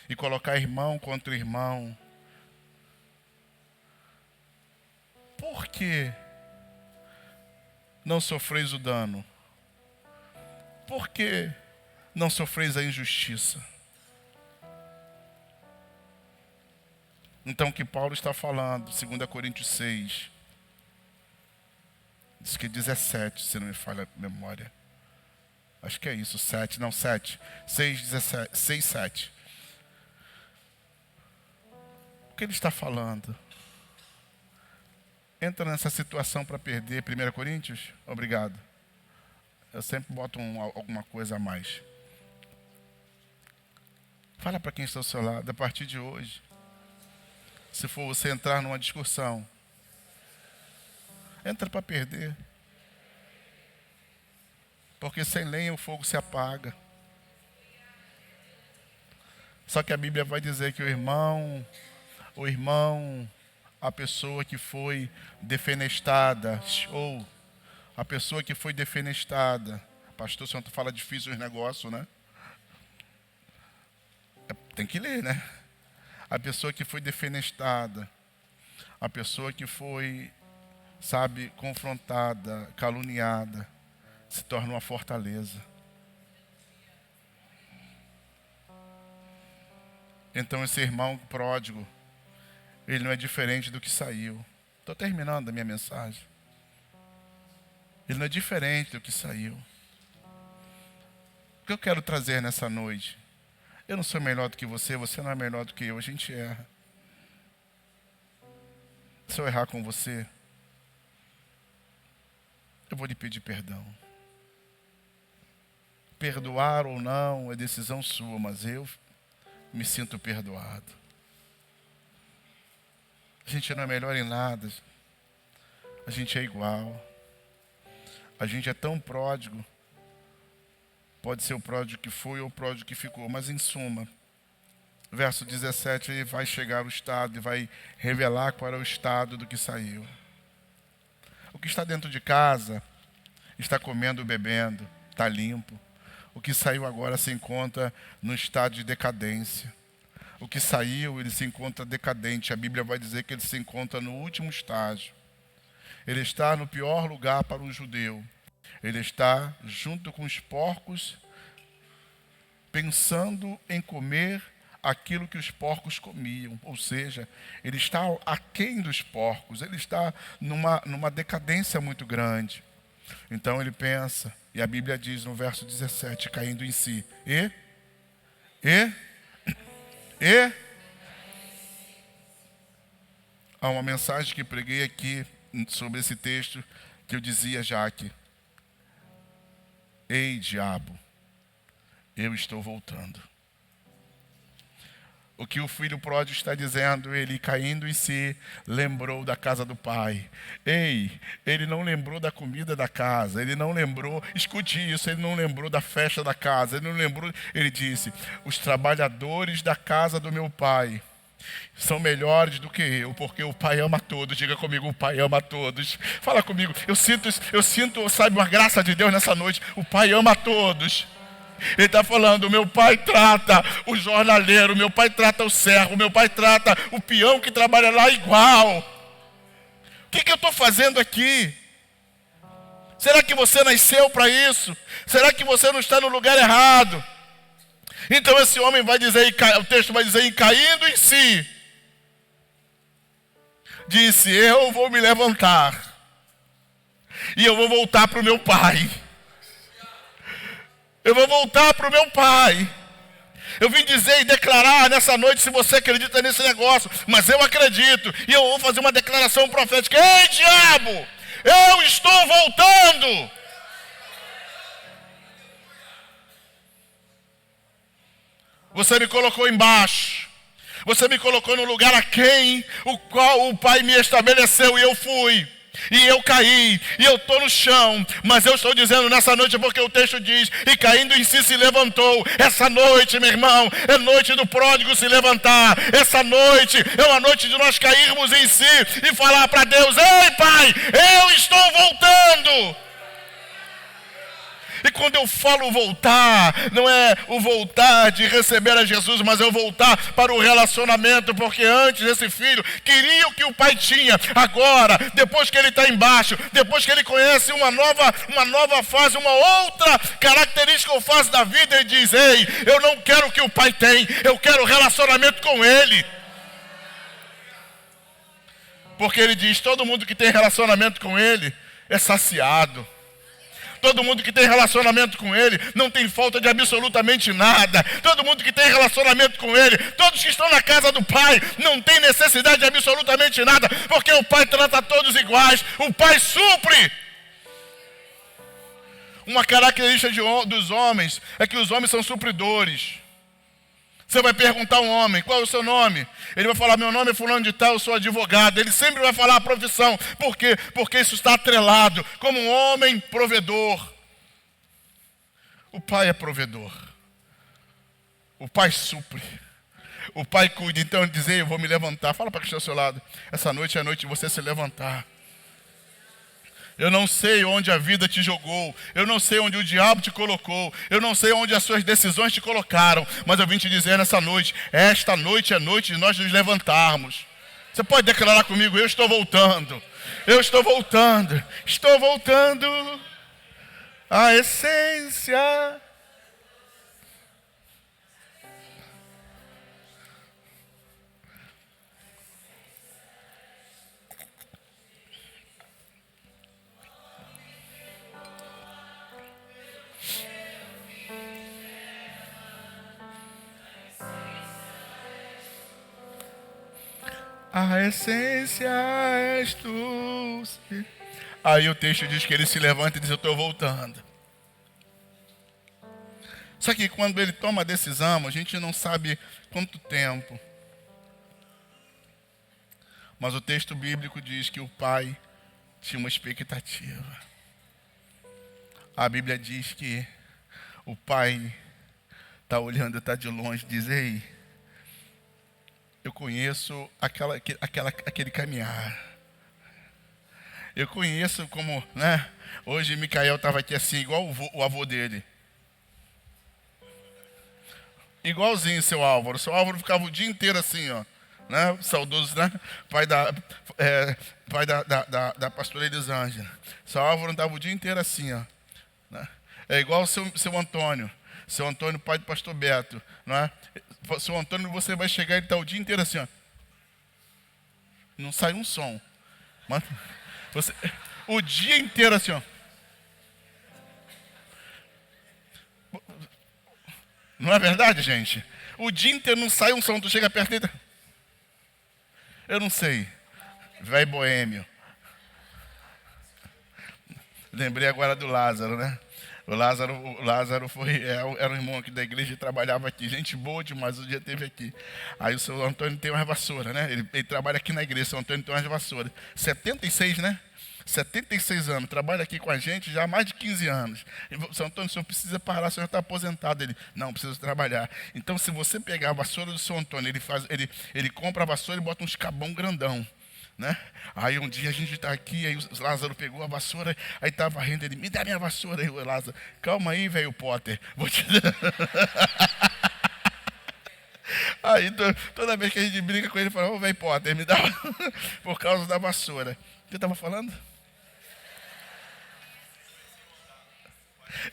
e colocar irmão contra irmão. Por que não sofreis o dano? Por que não sofreis a injustiça? Então o que Paulo está falando, 2 Coríntios 6, diz que 17, se não me falha a memória. Acho que é isso, 7, 6, 7. O que ele está falando? Entra nessa situação para perder 1 Coríntios? Obrigado. Eu sempre boto alguma coisa a mais. Fala para quem está ao seu lado, a partir de hoje, se for você entrar numa discussão, entra para perder. Porque sem lenha o fogo se apaga. Só que a Bíblia vai dizer que o irmão, a pessoa que foi defenestada, ou a pessoa que foi defenestada, pastor, o senhor fala difícil os negócios, né? Tem que ler, né? A pessoa que foi defenestada, a pessoa que foi, confrontada, caluniada, se torna uma fortaleza. Então esse irmão pródigo, ele não é diferente do que saiu. Estou terminando a minha mensagem. Ele não é diferente do que saiu. O que eu quero trazer nessa noite? Eu não sou melhor do que você, você não é melhor do que eu, a gente erra. Se eu errar com você, eu vou lhe pedir perdão. Perdoar ou não é decisão sua, mas eu me sinto perdoado. A gente não é melhor em nada. A gente é igual. A gente é tão pródigo. Pode ser o pródigo que foi ou o pródigo que ficou. Mas em suma, verso 17, ele vai chegar ao estado e vai revelar qual era o estado do que saiu. O que está dentro de casa está comendo, bebendo, está limpo. O que saiu agora se encontra no estado de decadência. O que saiu, ele se encontra decadente. A Bíblia vai dizer que ele se encontra no último estágio. Ele está no pior lugar para um judeu. Ele está junto com os porcos, pensando em comer aquilo que os porcos comiam. Ou seja, ele está aquém dos porcos. Ele está numa decadência muito grande. Então ele pensa, e a Bíblia diz no verso 17, caindo em si. Há uma mensagem que preguei aqui sobre esse texto, que eu dizia já que: ei, diabo, eu estou voltando. O que o filho pródigo está dizendo, ele caindo em si, lembrou da casa do pai. Ei, ele não lembrou da comida da casa, ele não lembrou, escute isso, ele não lembrou da festa da casa, ele não lembrou, ele disse: os trabalhadores da casa do meu pai são melhores do que eu, porque o pai ama todos. Diga comigo, o pai ama todos. Fala comigo, eu sinto, sabe, uma graça de Deus nessa noite. O pai ama todos. Ele está falando, meu pai trata o jornaleiro, meu pai trata o servo, meu pai trata o peão que trabalha lá igual. O que eu estou fazendo aqui? Será que você nasceu para isso? Será que você não está no lugar errado? Então esse homem vai dizer, o texto vai dizer, caindo em si, disse: eu vou me levantar e eu vou voltar para o meu pai. Eu vou voltar para o meu pai. Eu vim dizer e declarar nessa noite, se você acredita nesse negócio, mas eu acredito, e eu vou fazer uma declaração profética: ei, diabo, eu estou voltando. Você me colocou embaixo. Você me colocou no lugar aquém, o qual o Pai me estabeleceu, e eu fui. E eu caí, e eu estou no chão. Mas eu estou dizendo nessa noite, porque o texto diz: e caindo em si se levantou. Essa noite, meu irmão, é noite do pródigo se levantar. Essa noite é uma noite de nós cairmos em si e falar para Deus: ei, Pai, eu estou voltando. E quando eu falo voltar, não é o voltar de receber a Jesus, mas é o voltar para o relacionamento, porque antes esse filho queria o que o pai tinha. Agora, depois que ele está embaixo, depois que ele conhece uma nova fase, uma outra característica ou fase da vida, ele diz: ei, eu não quero o que o pai tem, eu quero relacionamento com ele. Porque ele diz: todo mundo que tem relacionamento com ele é saciado. Todo mundo que tem relacionamento com ele não tem falta de absolutamente nada. Todo mundo que tem relacionamento com ele, todos que estão na casa do pai, não tem necessidade de absolutamente nada, porque o pai trata todos iguais. O pai supre. Uma característica dos homens é que os homens são supridores. Você vai perguntar a um homem: qual é o seu nome? Ele vai falar: meu nome é fulano de tal, eu sou advogado. Ele sempre vai falar a profissão. Por quê? Porque isso está atrelado como um homem provedor. O pai é provedor. O pai supre. O pai cuida. Então ele diz: eu vou me levantar. Fala para quem está ao seu lado: essa noite é a noite de você se levantar. Eu não sei onde a vida te jogou. Eu não sei onde o diabo te colocou. Eu não sei onde as suas decisões te colocaram. Mas eu vim te dizer nessa noite: esta noite é noite de nós nos levantarmos. Você pode declarar comigo: eu estou voltando. Eu estou voltando. Estou voltando. A essência. A essência és tu. Aí o texto diz que ele se levanta e diz: eu estou voltando. Só que quando ele toma a decisão, a gente não sabe quanto tempo. Mas o texto bíblico diz que o pai tinha uma expectativa. A Bíblia diz que o pai está olhando, está de longe, diz: ei, eu conheço aquele caminhar. Eu conheço como, né? Hoje Micael estava aqui assim, igual o avô dele. Igualzinho seu Álvaro. Seu Álvaro ficava o dia inteiro assim, ó. Né? Saudoso, né? Pai da pastora Elisângela. Seu Álvaro estava o dia inteiro assim, ó. Né? É igual o seu Antônio. Seu Antônio, pai do pastor Beto. Não é? Seu Antônio, você vai chegar e ele está o dia inteiro assim, ó. Não sai um som. Mas você, o dia inteiro assim, ó. Não é verdade, gente? O dia inteiro não sai um som. Tu chega perto dele. Eu não sei. Velho boêmio. Lembrei agora do Lázaro, né? O Lázaro era um irmão aqui da igreja e trabalhava aqui. Gente boa demais, o dia teve aqui. Aí o seu Antônio tem uma vassoura, né? Ele trabalha aqui na igreja, o seu Antônio tem uma vassoura. 76, né? 76 anos, trabalha aqui com a gente já há mais de 15 anos. E, seu Antônio, o senhor precisa parar, o senhor está aposentado. Ele, não, preciso trabalhar. Então, se você pegar a vassoura do seu Antônio, ele compra a vassoura e bota um escabão grandão. Né? Aí um dia a gente está aqui, aí o Lázaro pegou a vassoura, aí estava rindo, ele, me dá minha vassoura. Aí o Lázaro, calma aí, velho Potter, vou te dar. Aí toda vez que a gente briga com ele, ele fala, ô velho Potter, me dá por causa da vassoura. O que eu estava falando?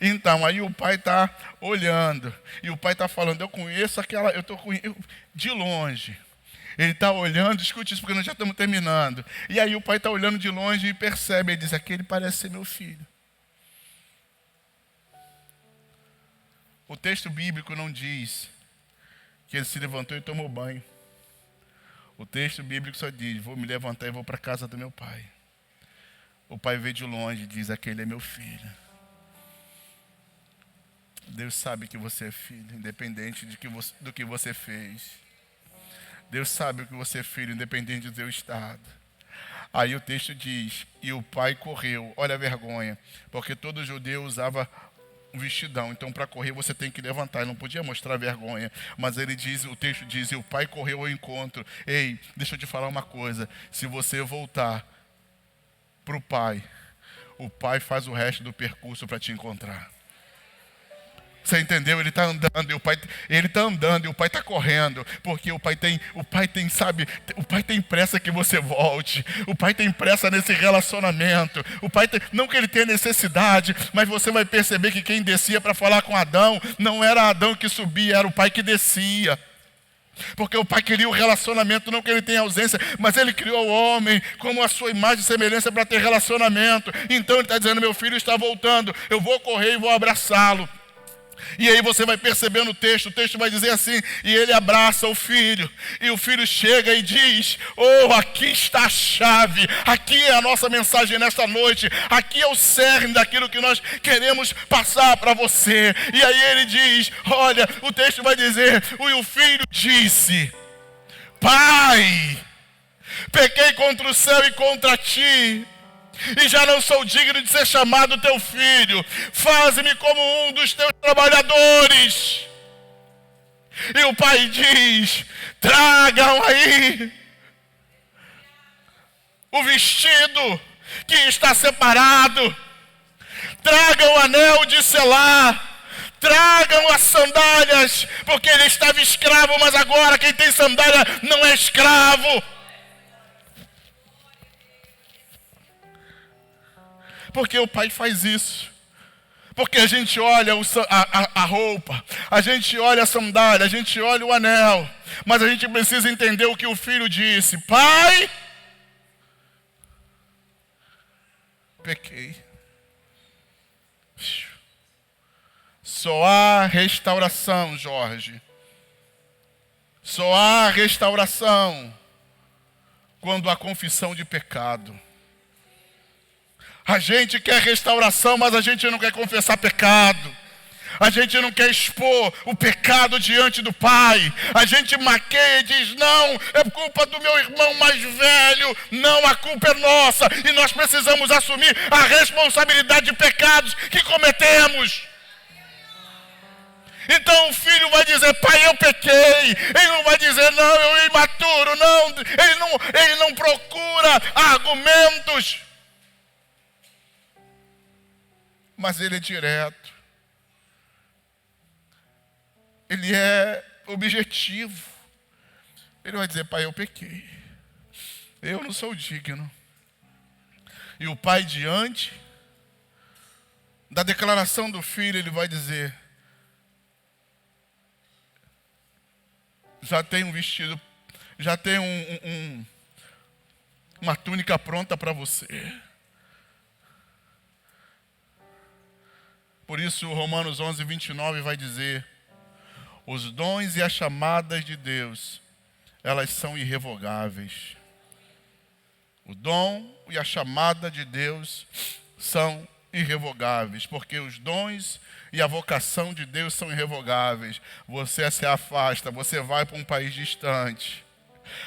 Então, aí o pai está olhando, e o pai está falando, eu conheço aquela, eu estou de longe. Ele está olhando, escute isso porque nós já estamos terminando. E aí o pai está olhando de longe e percebe, ele diz, aquele parece ser meu filho. O texto bíblico não diz que ele se levantou e tomou banho. O texto bíblico só diz, vou me levantar e vou para a casa do meu pai. O pai vê de longe e diz, aquele é meu filho. Deus sabe que você é filho, independente do que você fez. Deus sabe o que você é filho, independente do seu estado. Aí o texto diz, e o pai correu, olha a vergonha, porque todo judeu usava um vestidão, então para correr você tem que levantar, ele não podia mostrar vergonha, mas ele diz, o texto diz, e o pai correu ao encontro. Ei, deixa eu te falar uma coisa, se você voltar para o pai faz o resto do percurso para te encontrar. Você entendeu? Ele está andando e o pai está correndo, porque o pai tem, sabe, o pai tem pressa que você volte, o pai tem pressa nesse relacionamento, o pai tem, não que ele tenha necessidade, mas você vai perceber que quem descia para falar com Adão, não era Adão que subia, era o pai que descia. Porque o pai queria o relacionamento, não que ele tenha ausência, mas ele criou o homem como a sua imagem e semelhança para ter relacionamento. Então ele está dizendo, meu filho está voltando, eu vou correr e vou abraçá-lo. E aí você vai perceber no texto, o texto vai dizer assim, e ele abraça o filho, e o filho chega e diz, oh, aqui está a chave, aqui é a nossa mensagem nesta noite, aqui é o cerne daquilo que nós queremos passar para você. E aí ele diz, olha, o texto vai dizer, e o filho disse, pai, pequei contra o céu e contra ti, e já não sou digno de ser chamado teu filho, faze-me como um dos teus trabalhadores. E o pai diz, tragam aí o vestido que está separado, tragam o anel de selar, tragam as sandálias, porque ele estava escravo, mas agora quem tem sandália não é escravo. Porque o pai faz isso? Porque a gente olha a roupa, a gente olha a sandália, a gente olha o anel. Mas a gente precisa entender o que o filho disse. Pai, pequei. Só há restauração, Jorge. Só há restauração quando há confissão de pecado. A gente quer restauração, mas a gente não quer confessar pecado. A gente não quer expor o pecado diante do Pai. A gente maqueia e diz, não, é culpa do meu irmão mais velho. Não, a culpa é nossa. E nós precisamos assumir a responsabilidade de pecados que cometemos. Então o filho vai dizer, pai, eu pequei. Ele não vai dizer, não, eu imaturo. Não, ele não procura argumentos. Mas ele é direto. Ele é objetivo. Ele vai dizer, pai, eu pequei. Eu não sou digno. E o pai, diante da declaração do filho, ele vai dizer, já tem um vestido, já tem uma túnica pronta para você. Por isso, Romanos 11, 29 vai dizer, os dons e as chamadas de Deus, elas são irrevogáveis. O dom e a chamada de Deus são irrevogáveis, porque os dons e a vocação de Deus são irrevogáveis. Você se afasta, você vai para um país distante,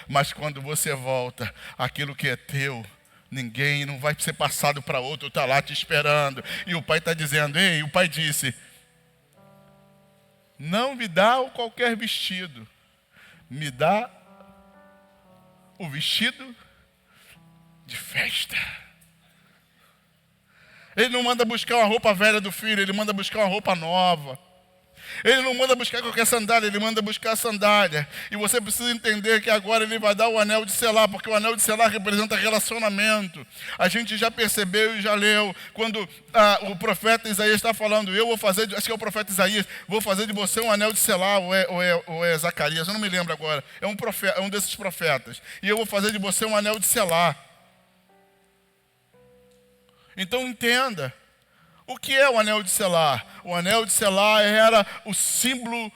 mas quando você volta, aquilo que é teu, ninguém, não vai ser passado para outro, está lá te esperando. E o pai está dizendo, ei, o pai disse, não me dá qualquer vestido, me dá o vestido de festa. Ele não manda buscar uma roupa velha do filho, ele manda buscar uma roupa nova. Ele não manda buscar qualquer sandália, ele manda buscar a sandália. E você precisa entender que agora ele vai dar o anel de selar, porque o anel de selar representa relacionamento. A gente já percebeu e já leu, quando o profeta Isaías está falando, eu vou fazer, acho que é o profeta Isaías, vou fazer de você um anel de selar, ou é Zacarias, eu não me lembro agora. É um profeta, é um desses profetas. E eu vou fazer de você um anel de selar. Então entenda. O que é o anel de selar? O anel de selar era o símbolo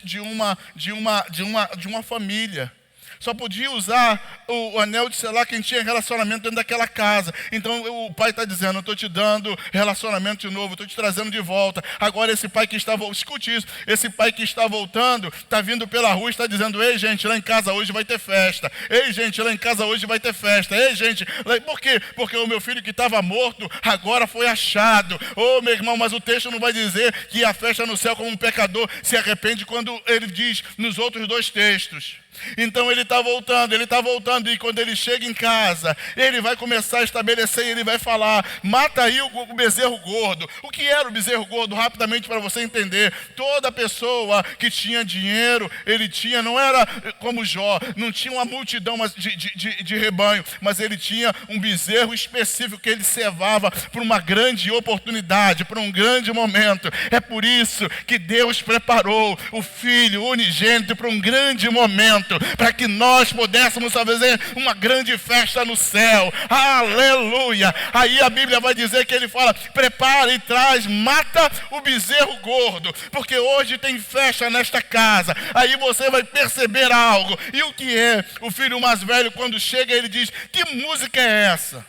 de uma família. Só podia usar o anel de selar quem tinha relacionamento dentro daquela casa. Então o pai está dizendo, eu estou te dando relacionamento de novo, estou te trazendo de volta. Agora esse pai que está voltando, escute isso, esse pai que está voltando, está vindo pela rua e está dizendo, ei gente, lá em casa hoje vai ter festa. Ei gente, lá em casa hoje vai ter festa. Ei gente, por quê? Porque o meu filho que estava morto, agora foi achado. Ô meu irmão, mas o texto não vai dizer que a festa no céu como um pecador se arrepende quando ele diz nos outros dois textos. Então ele está voltando, e quando ele chega em casa, ele vai começar a estabelecer, ele vai falar, mata aí o bezerro gordo. O que era o bezerro gordo? Rapidamente para você entender, toda pessoa que tinha dinheiro, ele tinha, não era como Jó, não tinha uma multidão de rebanho, mas ele tinha um bezerro específico que ele cevava para uma grande oportunidade, para um grande momento. É por isso que Deus preparou o Filho unigênito para um grande momento, para que nós pudéssemos fazer uma grande festa no céu. Aleluia! Aí a Bíblia vai dizer que ele fala, prepara e traz, mata o bezerro gordo, porque hoje tem festa nesta casa. Aí você vai perceber algo. E o que é? O filho mais velho, quando chega, ele diz, que música é essa?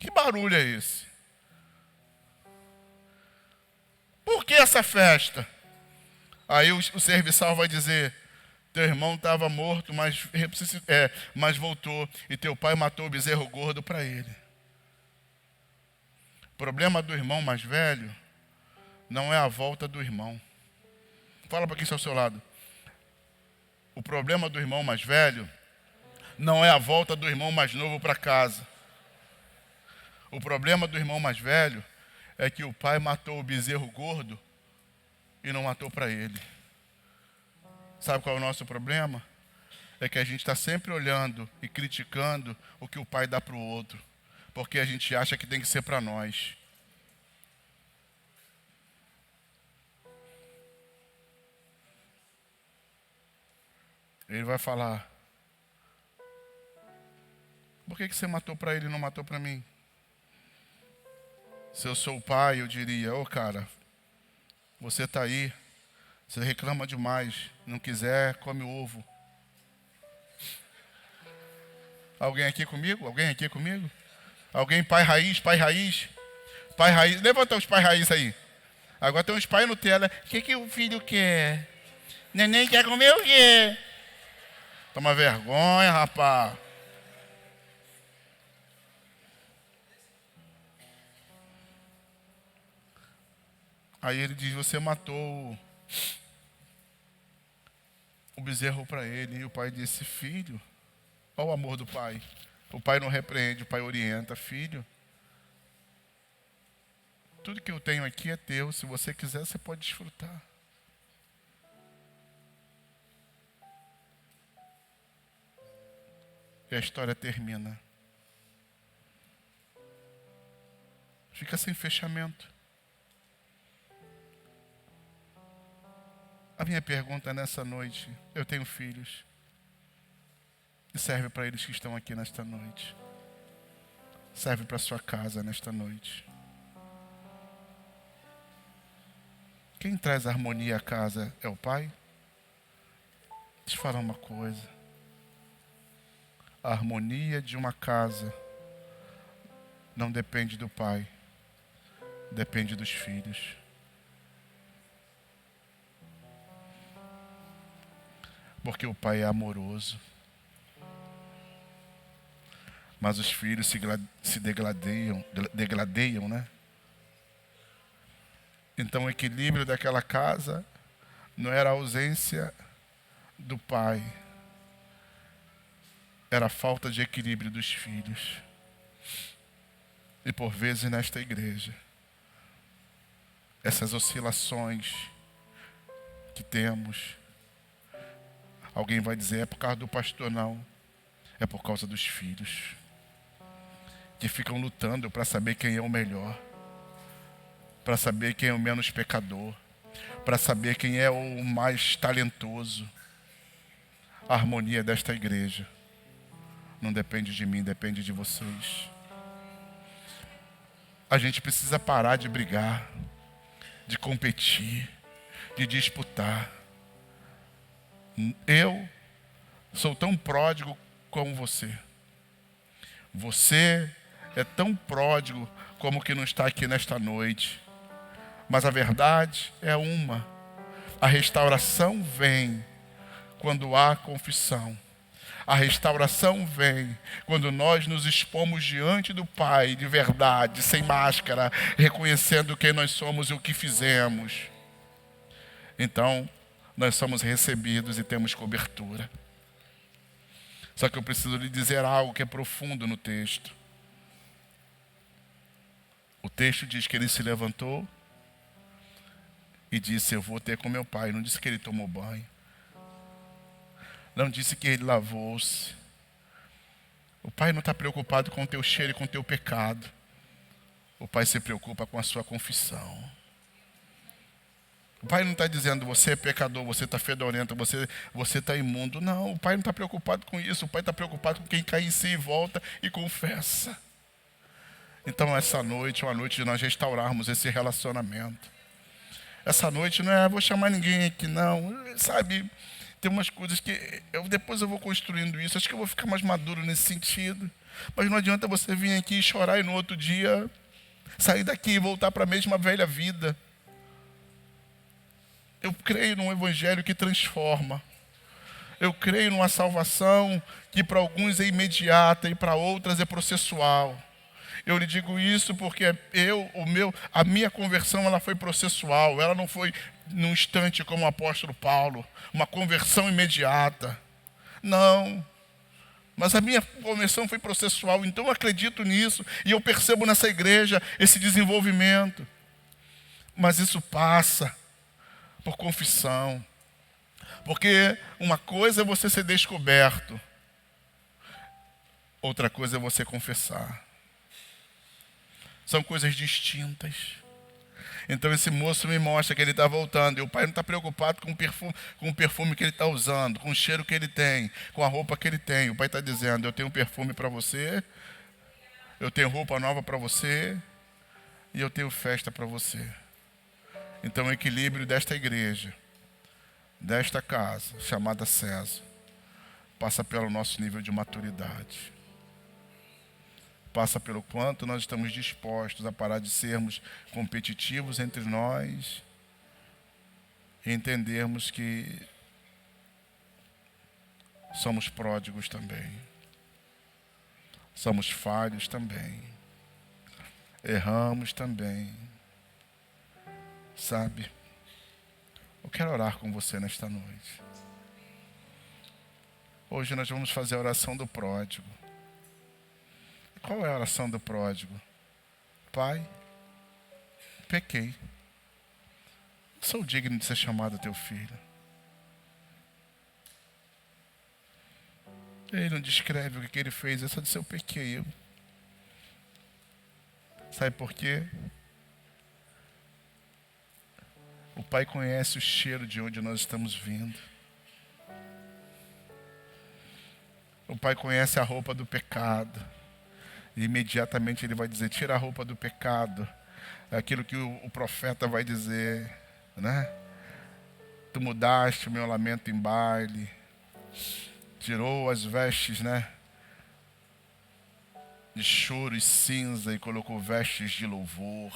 Que barulho é esse? Por que essa festa? Aí o serviçal vai dizer, teu irmão estava morto, mas voltou, e teu pai matou o bezerro gordo para ele. O problema do irmão mais velho não é a volta do irmão. Fala para quem está ao seu lado. O problema do irmão mais velho não é a volta do irmão mais novo para casa. O problema do irmão mais velho é que o pai matou o bezerro gordo e não matou para ele. Sabe qual é o nosso problema? É que a gente está sempre olhando e criticando o que o pai dá para o outro, porque a gente acha que tem que ser para nós. Ele vai falar: por que você matou para ele e não matou para mim? Se eu sou o pai, eu diria: ô cara, você está aí, você reclama demais, não quiser, come o ovo. Alguém aqui comigo? Alguém aqui comigo? Alguém pai raiz, pai raiz? Pai raiz, levanta os pai raiz aí. Agora tem uns pai Nutella. O que o filho quer? Neném quer comer o quê? Toma vergonha, rapaz. Aí ele diz: você matou o bezerro para ele. E o pai disse: filho, olha o amor do pai. O pai não repreende, o pai orienta: filho, tudo que eu tenho aqui é teu. Se você quiser, você pode desfrutar. E a história termina. Fica sem fechamento. A minha pergunta nessa noite: eu tenho filhos. E serve para eles que estão aqui nesta noite. Serve para sua casa nesta noite. Quem traz harmonia à casa é o pai? Deixa eu falar uma coisa. A harmonia de uma casa não depende do pai, depende dos filhos. Porque o pai é amoroso. Mas os filhos se degladeiam, né? Então o equilíbrio daquela casa não era a ausência do pai, era a falta de equilíbrio dos filhos. E por vezes nesta igreja, essas oscilações que temos, alguém vai dizer: é por causa do pastor. Não, é por causa dos filhos, que ficam lutando para saber quem é o melhor, para saber quem é o menos pecador, para saber quem é o mais talentoso. A harmonia desta igreja não depende de mim, depende de vocês. A gente precisa parar de brigar, de competir, de disputar. Eu sou tão pródigo como você. Você é tão pródigo como o que não está aqui nesta noite. Mas a verdade é uma: a restauração vem quando há confissão. A restauração vem quando nós nos expomos diante do Pai de verdade, sem máscara, reconhecendo quem nós somos e o que fizemos. Então, nós somos recebidos e temos cobertura. Só que eu preciso lhe dizer algo que é profundo no texto. O texto diz que ele se levantou e disse: eu vou ter com meu pai. Não disse que ele tomou banho. Não disse que ele lavou-se. O pai não está preocupado com o teu cheiro e com o teu pecado. O pai se preocupa com a sua confissão. O pai não está dizendo: você é pecador, você está fedorento, você está imundo. Não, o pai não está preocupado com isso. O pai está preocupado com quem cai em si e volta e confessa. Então essa noite é uma noite de nós restaurarmos esse relacionamento. Essa noite não é: vou chamar ninguém aqui, não. Sabe, tem umas coisas que depois eu vou construindo isso. Acho que eu vou ficar mais maduro nesse sentido. Mas não adianta você vir aqui e chorar e no outro dia sair daqui e voltar para a mesma velha vida. Eu creio num evangelho que transforma. Eu creio numa salvação que para alguns é imediata e para outras é processual. Eu lhe digo isso porque a minha conversão ela foi processual. Ela não foi num instante como o apóstolo Paulo, uma conversão imediata. Não. Mas a minha conversão foi processual. Então eu acredito nisso e eu percebo nessa igreja esse desenvolvimento. Mas isso passa por confissão. Porque uma coisa é você ser descoberto, outra coisa é você confessar. São coisas distintas. Então esse moço me mostra que ele está voltando. E o pai não está preocupado com o perfume que ele está usando, com o cheiro que ele tem, com a roupa que ele tem. O pai está dizendo, eu tenho perfume para você, eu tenho roupa nova para você e eu tenho festa para você. Então o equilíbrio desta igreja, desta casa, chamada César, passa pelo nosso nível de maturidade. Passa pelo quanto nós estamos dispostos a parar de sermos competitivos entre nós e entendermos que somos pródigos também. Somos falhos também. Erramos também. Sabe? Eu quero orar com você nesta noite. Hoje nós vamos fazer a oração do pródigo. Qual é a oração do pródigo? Pai, pequei. Não sou digno de ser chamado teu filho. Ele não descreve o que ele fez, é só dizer eu pequei. Sabe por quê? O Pai conhece o cheiro de onde nós estamos vindo. O Pai conhece a roupa do pecado. E imediatamente Ele vai dizer, tira a roupa do pecado. É aquilo que o profeta vai dizer, né? Tu mudaste o meu lamento em baile. Tirou as vestes, né? De choro e cinza e colocou vestes de louvor.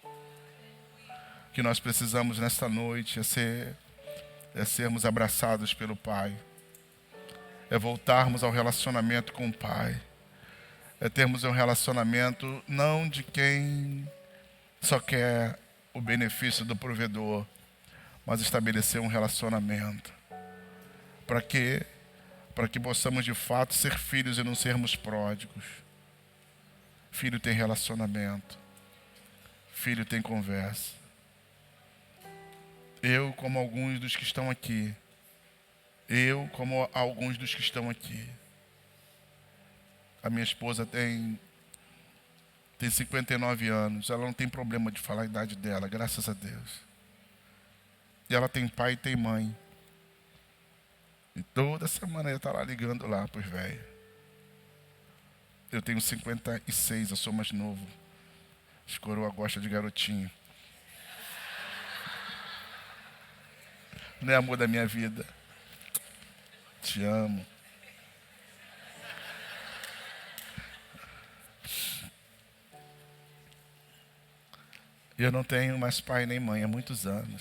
O que nós precisamos nesta noite é sermos abraçados pelo Pai. É voltarmos ao relacionamento com o Pai. É termos um relacionamento não de quem só quer o benefício do provedor, mas estabelecer um relacionamento. Para quê? Para que possamos de fato ser filhos e não sermos pródigos. Filho tem relacionamento. Filho tem conversa. Eu, como alguns dos que estão aqui. A minha esposa tem 59 anos. Ela não tem problema de falar a idade dela, graças a Deus. E ela tem pai e tem mãe. E toda semana ela está lá ligando lá para os velhos. Eu tenho 56, eu sou mais novo. As coroas gostam de garotinho. Não é amor da minha vida. Te amo. Eu não tenho mais pai nem mãe há muitos anos.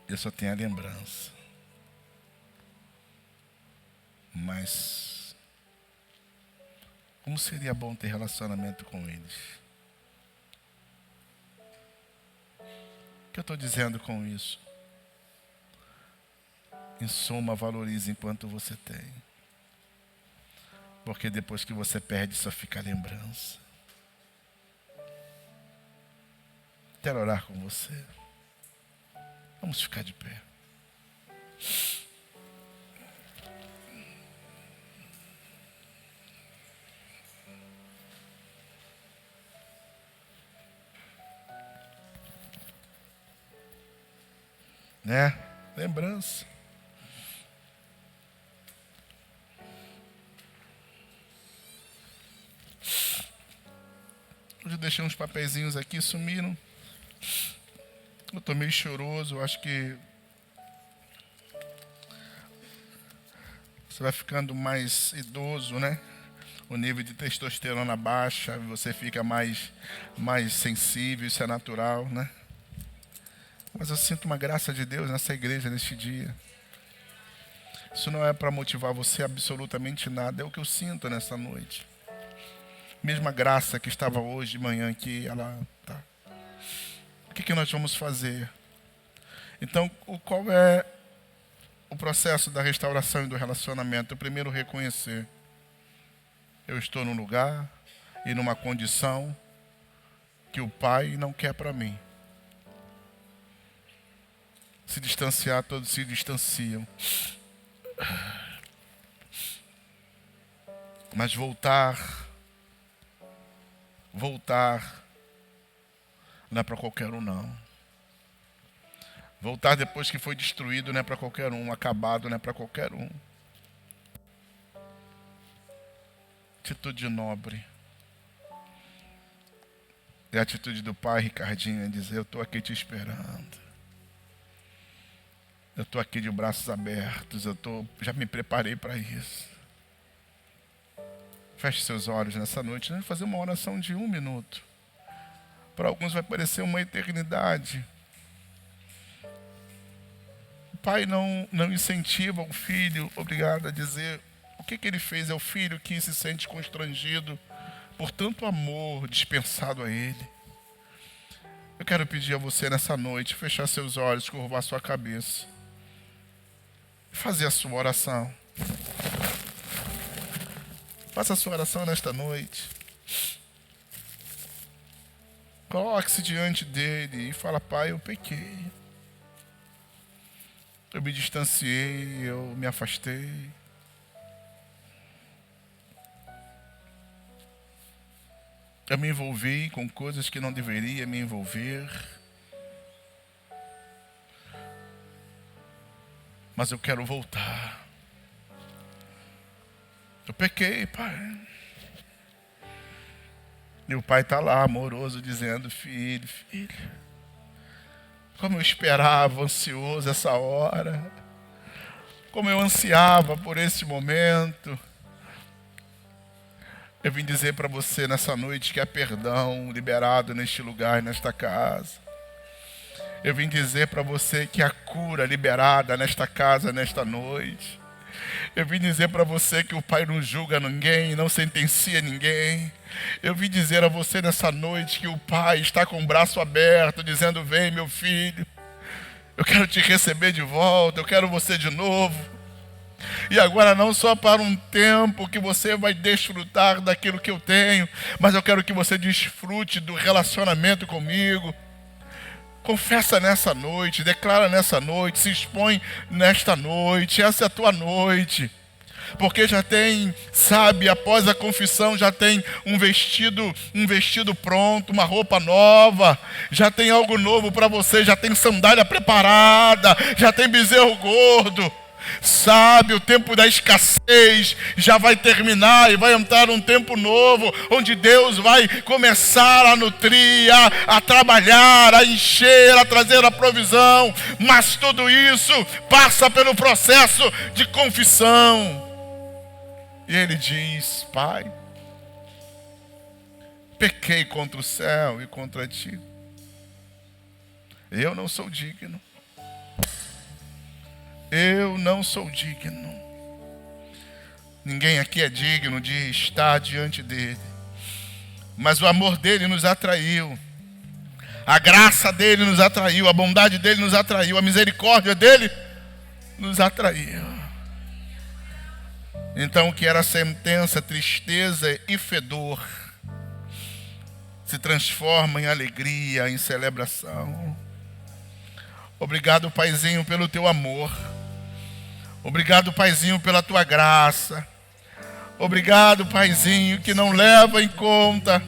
Eu só tenho a lembrança. Mas como seria bom ter relacionamento com eles? O que eu estou dizendo com isso? Em suma, valorize enquanto você tem. Porque depois que você perde, só fica a lembrança. Quero orar com você. Vamos ficar de pé. Né? Lembrança. Hoje eu deixei uns papeizinhos aqui, sumiram. Eu estou meio choroso, eu acho que você vai ficando mais idoso, né? O nível de testosterona baixa, você fica mais sensível, isso é natural, né? Mas eu sinto uma graça de Deus nessa igreja, neste dia. Isso não é para motivar você absolutamente nada, é o que eu sinto nessa noite. Mesma graça que estava hoje de manhã aqui, ela está. O que nós vamos fazer? Então, qual é o processo da restauração e do relacionamento? Eu primeiro reconhecer. Eu estou num lugar e numa condição que o Pai não quer para mim. Se distanciar, todos se distanciam. Mas voltar não é para qualquer um, não. Voltar depois que foi destruído não é para qualquer um, acabado não é para qualquer um. Atitude nobre. E a atitude do pai, Ricardinho, é dizer: eu estou aqui te esperando. Eu estou aqui de braços abertos, já me preparei para isso. Feche seus olhos nessa noite. Vamos fazer uma oração de 1 minuto. Para alguns vai parecer uma eternidade. O pai não incentiva o filho, obrigado, a dizer o que ele fez. É o filho que se sente constrangido por tanto amor dispensado a ele. Eu quero pedir a você nessa noite, fechar seus olhos, curvar sua cabeça, fazer a sua oração. Faça a sua oração nesta noite. Coloque-se diante dele e fala: pai, eu pequei. Eu me distanciei, eu me afastei. Eu me envolvi com coisas que não deveria me envolver. Mas eu quero voltar. Eu pequei, pai. E o pai está lá, amoroso, dizendo: filho, como eu esperava, ansioso essa hora. Como eu ansiava por esse momento. Eu vim dizer para você nessa noite que há perdão liberado neste lugar, nesta casa. Eu vim dizer para você que há cura liberada nesta casa, nesta noite. Eu vim dizer para você que o Pai não julga ninguém, não sentencia ninguém. Eu vim dizer a você nessa noite que o Pai está com o braço aberto, dizendo: vem, meu filho, eu quero te receber de volta, eu quero você de novo. E agora não só para um tempo que você vai desfrutar daquilo que eu tenho, mas eu quero que você desfrute do relacionamento comigo. Confessa nessa noite, declara nessa noite, se expõe nesta noite. Essa é a tua noite. Porque já tem, sabe, após a confissão já tem um vestido pronto, uma roupa nova, já tem algo novo para você, já tem sandália preparada, já tem bezerro gordo. Sabe, o tempo da escassez já vai terminar e vai entrar um tempo novo, onde Deus vai começar a nutrir, a trabalhar, a encher, a trazer a provisão. Mas tudo isso passa pelo processo de confissão. E ele diz: pai, pequei contra o céu e contra ti. Eu não sou digno. Eu não sou digno. Ninguém aqui é digno de estar diante dele. Mas o amor dele nos atraiu. A graça dele nos atraiu. A bondade dele nos atraiu. A misericórdia dele nos atraiu. Então o que era sentença, tristeza e fedor se transforma em alegria, em celebração. Obrigado, Paizinho, pelo teu amor. Obrigado, Paizinho, pela tua graça. Obrigado, Paizinho, que não leva em conta